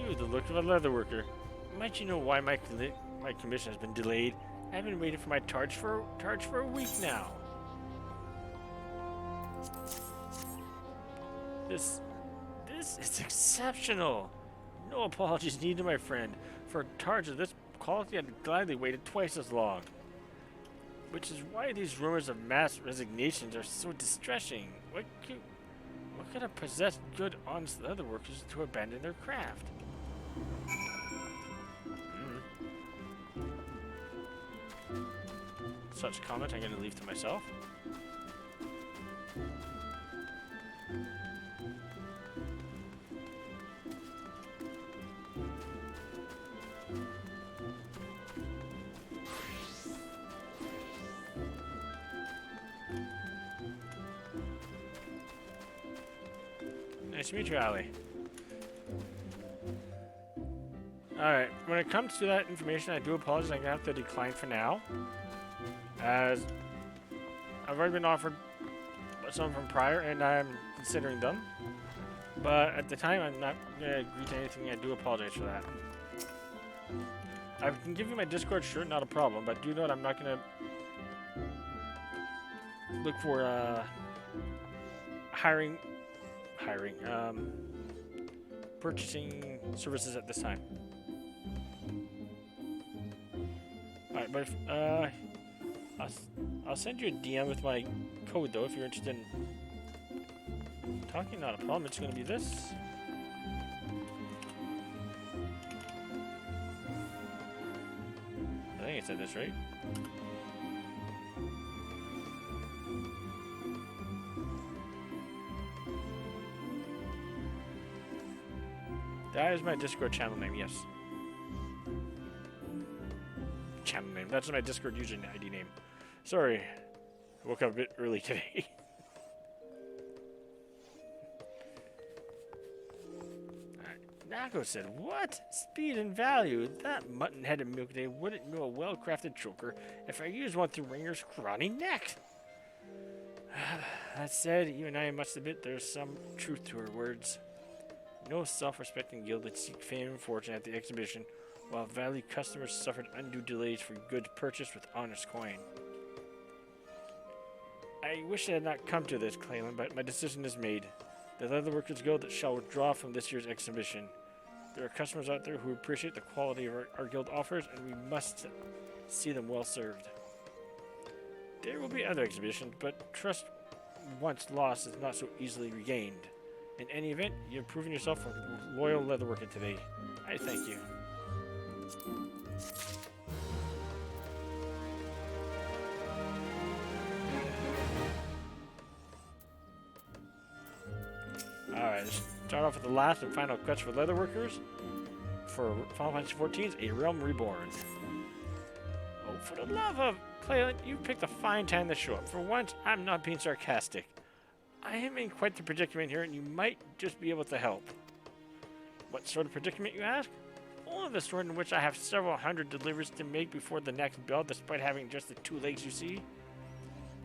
You, the look of a leatherworker. Might you know why my commission has been delayed? I've been waiting for my charge for a week now. This is exceptional. No apologies needed, my friend. For a charge of this quality, I'd gladly waited twice as long. Which is why these rumors of mass resignations are so distressing. What could have possessed good, honest leatherworkers to abandon their craft? Such comment I'm going to leave to myself. Nice to meet you, Ali. Alright, when it comes to that information, I do apologize. I'm going to have to decline for now. As I've already been offered some from prior, and I'm considering them. But at the time, I'm not going to agree to anything. I do apologize for that. I can give you my Discord shirt, not a problem. But do note I'm not going to look for purchasing services at this time. Alright, but if, I'll send you a DM with my code though if you're interested in talking. Not a problem. It's going to be this. I think I said this right. That is my Discord channel name, yes. Channel name. That's my Discord user ID name. Sorry. I woke up a bit early today. Nako said, what? Speed and value? That mutton-headed milk day wouldn't know a well-crafted choker if I used one through Ringer's scrawny neck. That said, even I must admit there's some truth to her words. No self-respecting guild would seek fame and fortune at the exhibition, while valued customers suffered undue delays for goods purchased with honest coin. I wish it had not come to this, Clalin, but my decision is made. The Leatherworkers Guild shall withdraw from this year's exhibition. There are customers out there who appreciate the quality of our guild offers, and we must see them well served. There will be other exhibitions, but trust once lost is not so easily regained. In any event, you have proven yourself a loyal leatherworker today. I thank you. Alright, let's start off with the last and final quest for leatherworkers. For Final Fantasy XIV's A Realm Reborn. Oh, for the love of Clalin, you picked a fine time to show up. For once, I'm not being sarcastic. I am in quite the predicament here, and you might just be able to help. What sort of predicament, you ask? Only the sort in which I have several hundred deliveries to make before the next bell, despite having just the 2 legs you see.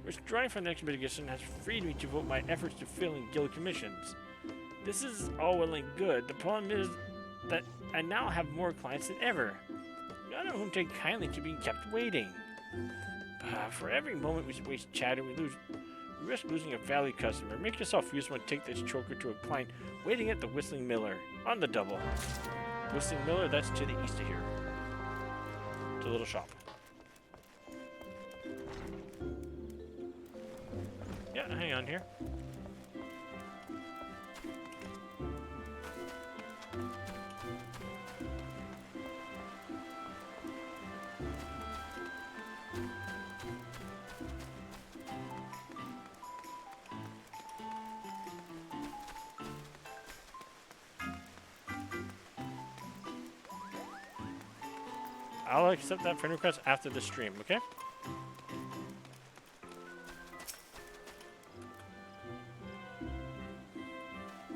Withdrawing from the next expedition has freed me to devote my efforts to filling guild commissions. This is all well and good. The problem is that I now have more clients than ever, none of whom take kindly to being kept waiting. For every moment we waste chatting, we risk losing a valued customer. Make yourself useful and take this choker to a client waiting at the Whistling Miller on the double. Whistling Miller, that's to the east of here. It's a little shop. Yeah, hang on here. I'll accept that friend request after the stream, okay?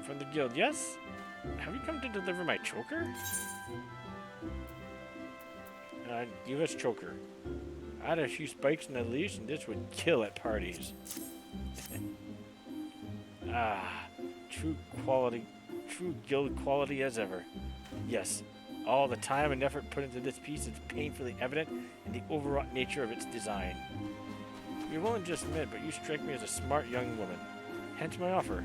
From the guild, yes? Have you come to deliver my choker? Give us choker. Add a few spikes in the leash and this would kill at parties. True guild quality as ever. Yes. All the time and effort put into this piece is painfully evident in the overwrought nature of its design. You won't just admit, but you strike me as a smart young woman. Hence my offer.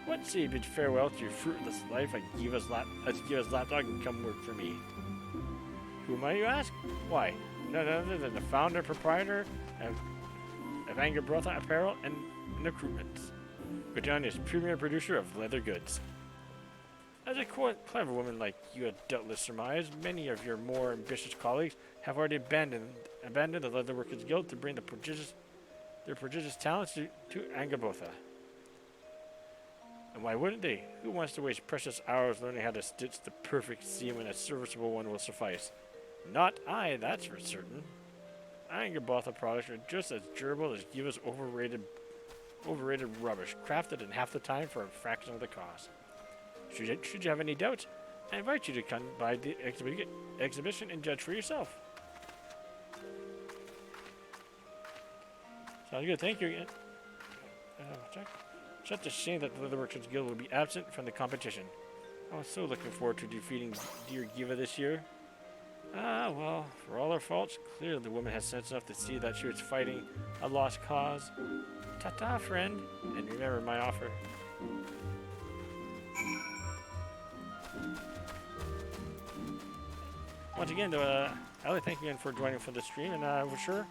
What say you bid farewell to your fruitless life at Giva's lapdog and come work for me? Who am I, you ask? Why, none other than the founder and proprietor of Angerbrotha Apparel and Recruitments. Gudjon is premier producer of leather goods. As a clever woman like you had doubtless surmised, many of your more ambitious colleagues have already abandoned the Leatherworkers Guild to bring their prodigious talents to Angerbrotha. And why wouldn't they? Who wants to waste precious hours learning how to stitch the perfect seam when a serviceable one will suffice? Not I, that's for certain. Angerbrotha products are just as durable as Giva's overrated rubbish, crafted in half the time for a fraction of the cost. Should you have any doubts, I invite you to come by the exhibition and judge for yourself. Sounds good, thank you again. Such a shame that the Leatherworkers Guild will be absent from the competition. I was so looking forward to defeating dear Giva this year. Well, for all her faults, clearly the woman has sense enough to see that she was fighting a lost cause. Ta-ta, friend, and remember my offer. Once again, Ellie, thank you again for joining for the stream, and we're sure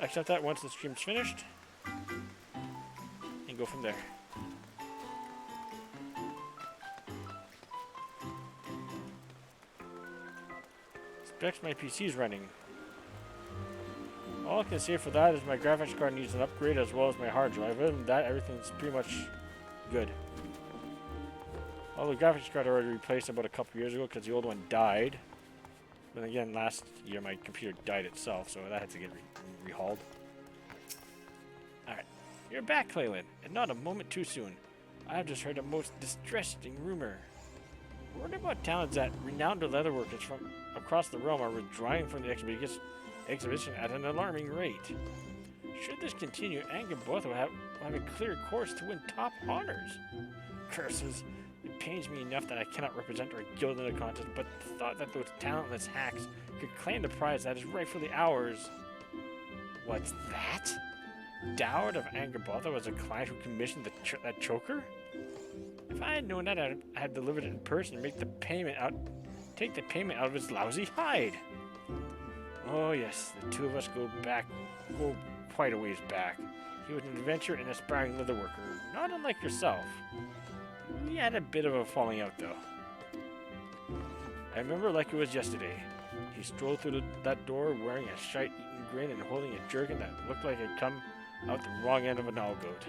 accept that once the stream's finished, and go from there. Specs my PC's running. All I can say for that is my graphics card needs an upgrade as well as my hard drive. Other than that, everything's pretty much good. Well, the graphics card I already replaced about a couple years ago because the old one died. Then again, last year my computer died itself, so that had to get rehauled. Alright, you're back, Clalin, and not a moment too soon. I've just heard a most distressing rumor. Word about towns that renowned leatherworkers from across the realm are withdrawing from the exhibition at an alarming rate. Should this continue, Angerbrotha will have a clear course to win top honors. Curses. It pains me enough that I cannot represent our guild in the contest, but the thought that those talentless hacks could claim the prize that is rightfully ours. What's that? Dowd of Angerbrotha was a client who commissioned that choker? If I had known that, I had delivered it in person and take the payment out of his lousy hide. Oh yes, the two of us go quite a ways back. He was an adventurer and aspiring leatherworker, not unlike yourself. We had a bit of a falling out, though. I remember like it was yesterday. He strolled through that door wearing a shite-eaten grin and holding a jerkin that looked like it had come out the wrong end of an owl goat.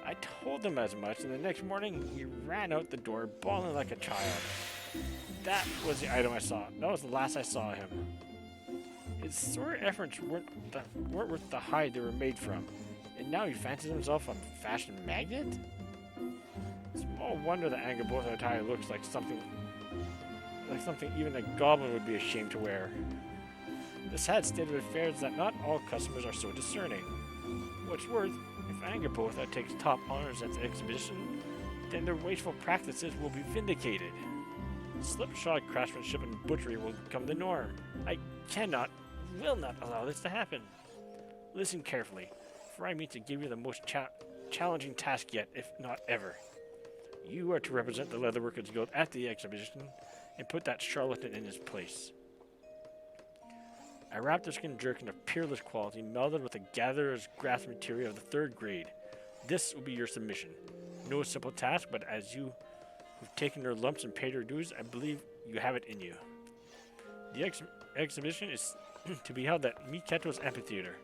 I told him as much, and the next morning he ran out the door bawling like a child. That was the item I saw. That was the last I saw him. His sore efforts weren't worth the hide they were made from, and now he fancies himself a fashion magnet? Small wonder that Angerbrotha attire looks like something even a goblin would be ashamed to wear. The sad state of affairs is that not all customers are so discerning. What's worse, if Angerbrotha takes top honors at the exhibition, then their wasteful practices will be vindicated. Slipshod craftsmanship and butchery will become the norm. I cannot will not allow this to happen. Listen carefully, for I mean to give you the most challenging task yet, if not ever. You are to represent the Leatherworkers Guild at the exhibition and put that charlatan in his place. A raptor skin jerkin of peerless quality melded with a gatherer's grass material of the 3rd grade. This will be your submission. No simple task, but as you who've taken your lumps and paid your dues, I believe you have it in you. The exhibition is to be held at Miketo's Amphitheater.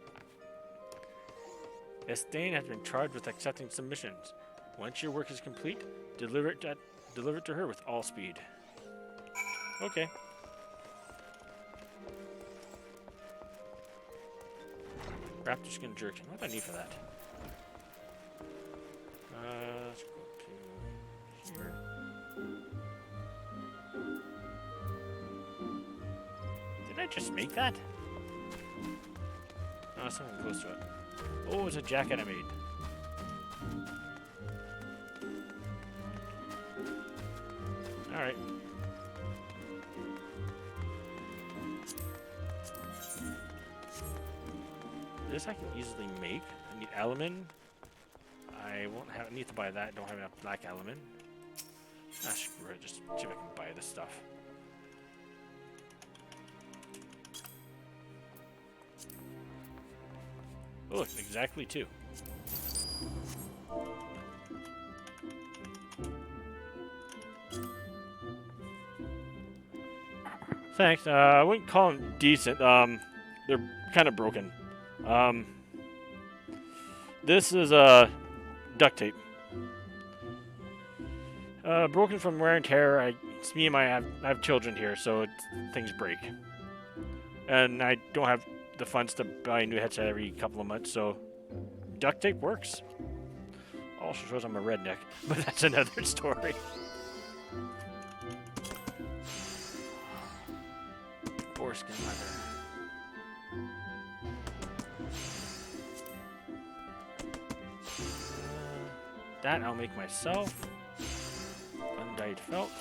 Estain has been charged with accepting submissions. Once your work is complete, deliver it to her with all speed. Okay. Raptor skin jerkin. What do I need for that? Let's go to here. Did I just make that? No, something close to it. Oh, it's a jacket I made. Alright. This I can easily make. I need aluminium. I won't have need to buy that. Don't have enough black aluminium. Ah, screw it. Just see if I can buy this stuff. Oh, exactly 2. Thanks. I wouldn't call them decent. They're kind of broken. This is duct tape. Broken from wear and tear. It's me and I have children here, so things break. And I don't have the funds to buy a new headset every couple of months, so duct tape works. Also shows I'm a redneck, but that's another story. Boarskin leather. That I'll make myself. Undyed felt.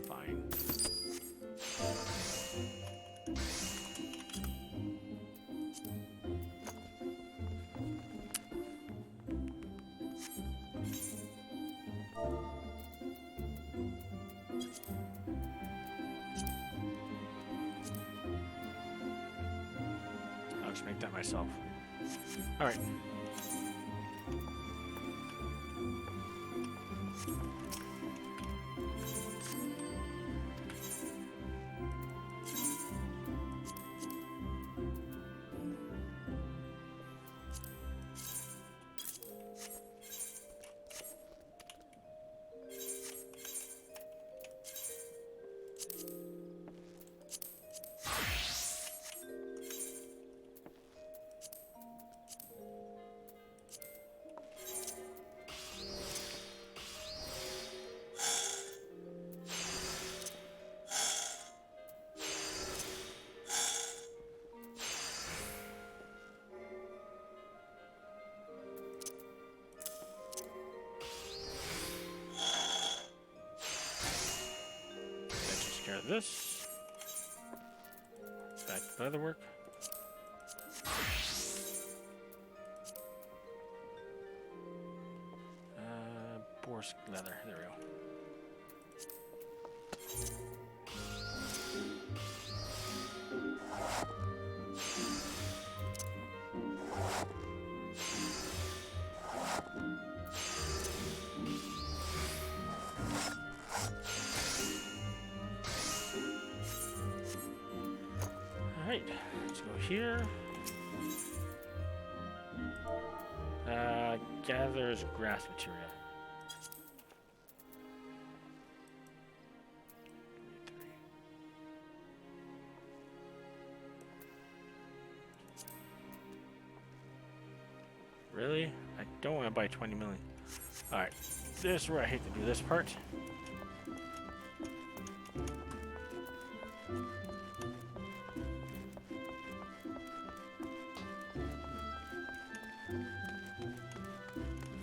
Fine. I'll just make that myself. All right. This back to leatherwork. Boar's leather. There we go. Alright, let's go here. Gathers grass material. Really? I don't want to buy 20 million. Alright, this is where I hate to do this part.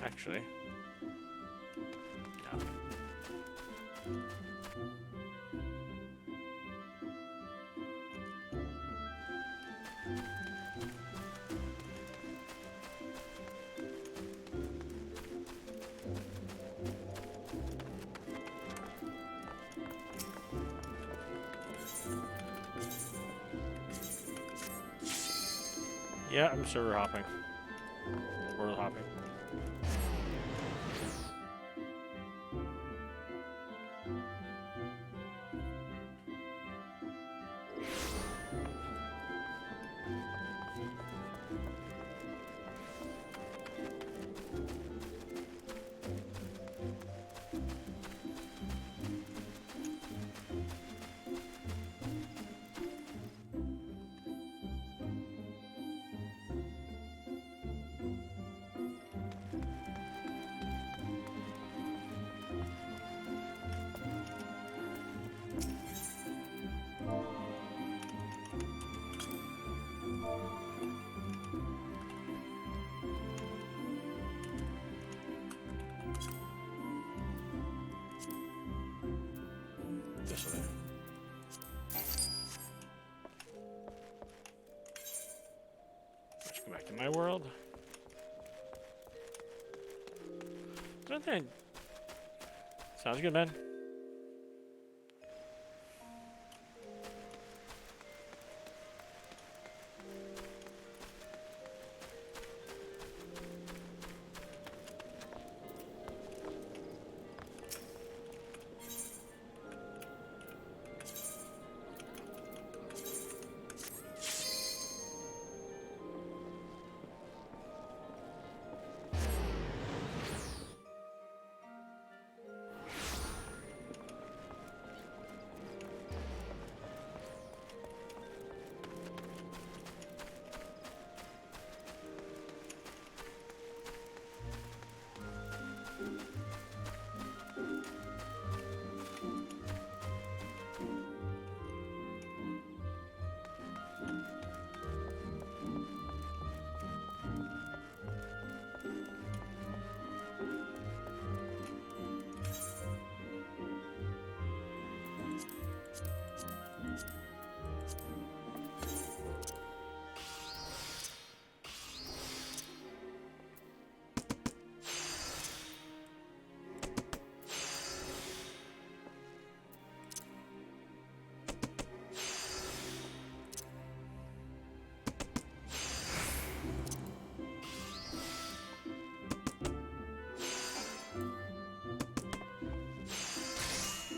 Actually, no. Yeah, I'm server hopping. World hopping. This way. Let's go back to my world. Something. Sounds good, man.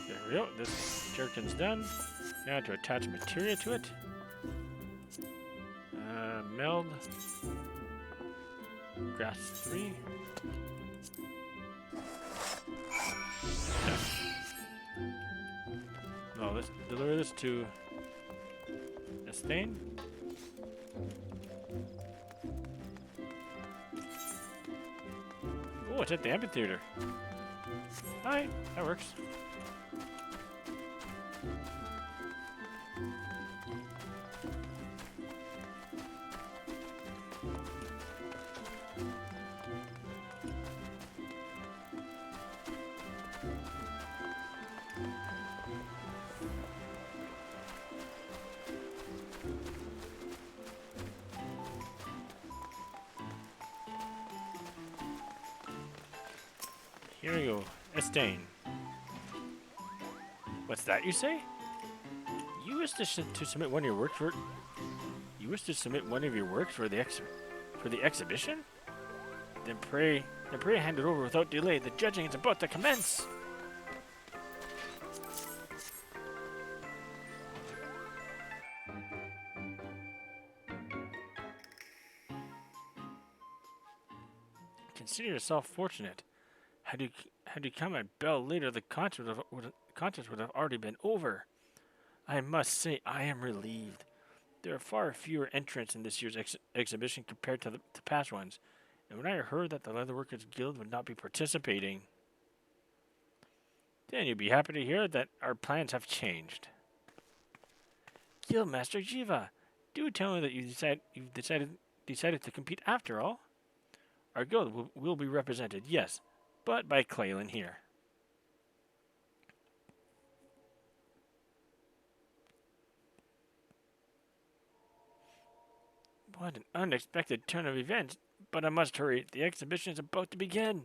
There we go. This jerkin's done. Now to attach materia to it. Meld. Grass 3. No, let's deliver this to Estain. Oh, it's at the amphitheater. Alright, that works. Here we go. Estain. What's that you say? You wish to submit one of your works for... You wish to submit one of your works for the exhibition? Then pray hand it over without delay. The judging is about to commence. Consider yourself fortunate. Had you come at bell later, the contest would have already been over. I must say, I am relieved. There are far fewer entrants in this year's exhibition compared to past ones. And when I heard that the Leatherworkers Guild would not be participating, then you'd be happy to hear that our plans have changed. Guildmaster Jiva, do tell me that you've decided to compete after all. Our guild will be represented, yes, but by Clalin here. What an unexpected turn of events, but I must hurry. The exhibition is about to begin.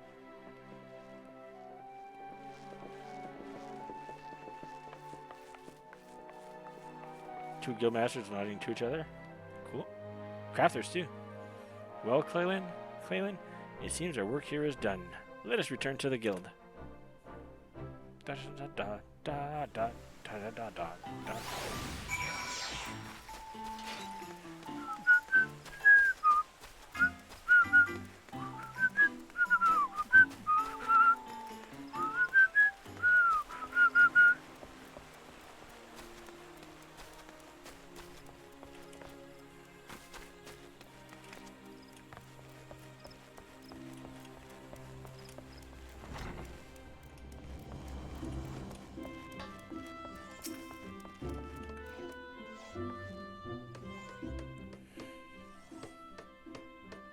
Two guildmasters nodding to each other. Cool. Crafters too. Well, Clalin, it seems our work here is done. Let us return to the guild. Da da da da da da da da da da.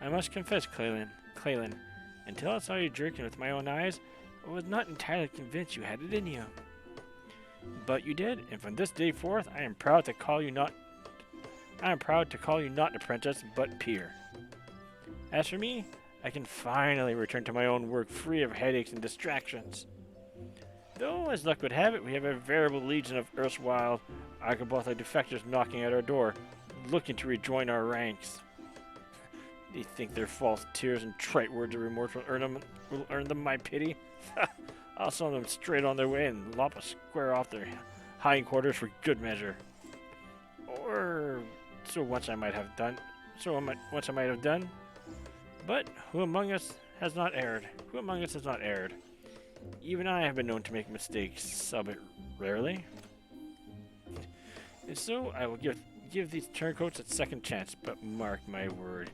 I must confess, Clalin, until I saw you jerking with my own eyes, I was not entirely convinced you had it in you. But you did, and from this day forth, I am proud to call you not apprentice, but peer. As for me, I can finally return to my own work free of headaches and distractions. Though, as luck would have it, we have a veritable legion of erstwhile Arkabothite defectors knocking at our door, looking to rejoin our ranks. They think their false tears and trite words of remorse will earn them my pity. I'll send them straight on their way and lop a square off their hindquarters for good measure. Or so once I might have done. But who among us has not erred? Even I have been known to make mistakes, albeit rarely. And so I will give these turncoats a second chance. But mark my word.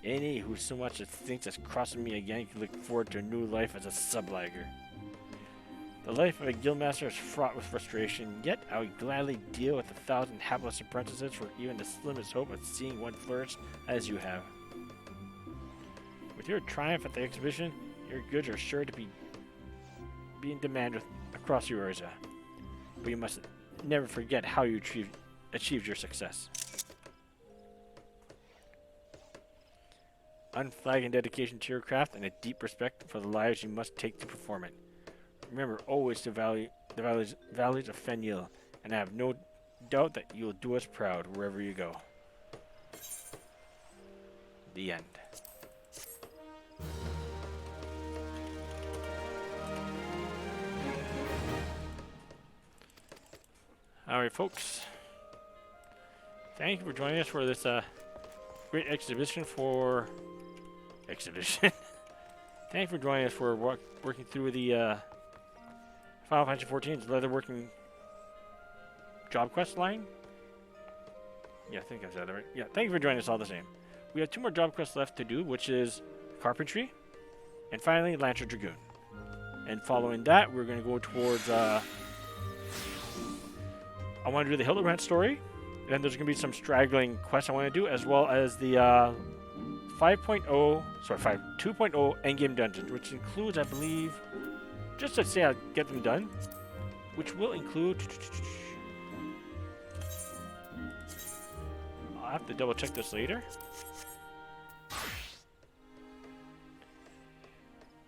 Any who so much as thinks of crossing me again can look forward to a new life as a sublagger. The life of a guildmaster is fraught with frustration, yet I would gladly deal with 1,000 hapless apprentices for even the slimmest hope of seeing one flourish as you have. With your triumph at the exhibition, your goods are sure to be in demand across Eurasia. But you must never forget how you achieved your success. Unflagging dedication to your craft and a deep respect for the lives you must take to perform it. Remember always to value the valleys of Fenil, and I have no doubt that you will do us proud wherever you go. The end. Alright, folks. Thank you for joining us for this great exhibition. Thank you for joining us for working through the Final Fantasy XIV's leatherworking job quest line. Yeah, I think I said that right. Yeah, thank you for joining us all the same. We have 2 more job quests left to do, which is carpentry, and finally Lancer Dragoon. And following that, we're going to go towards I want to do the Hildebrand story. Then there's going to be some straggling quests I want to do, as well as the 2.0 endgame dungeons, which includes, I believe, just to say I'll get them done, which will include... I'll have to double check this later.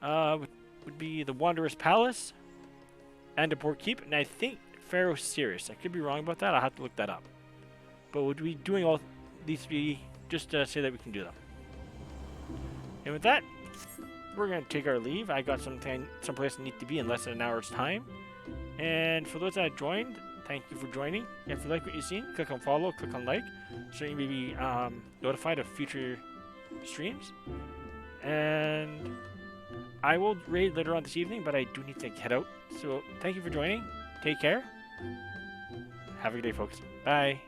Would be the Wanderer's Palace and the Port Keep, and I think Pharaoh Sirius. I could be wrong about that. I'll have to look that up. But we'll be doing all these 3 just to say that we can do them. And with that, we're going to take our leave. I got someplace I need to be in less than an hour's time. And for those that joined, thank you for joining. If you like what you've seen, click on follow, click on like, so you may be notified of future streams. And I will raid later on this evening, but I do need to head out. So thank you for joining. Take care. Have a good day, folks. Bye.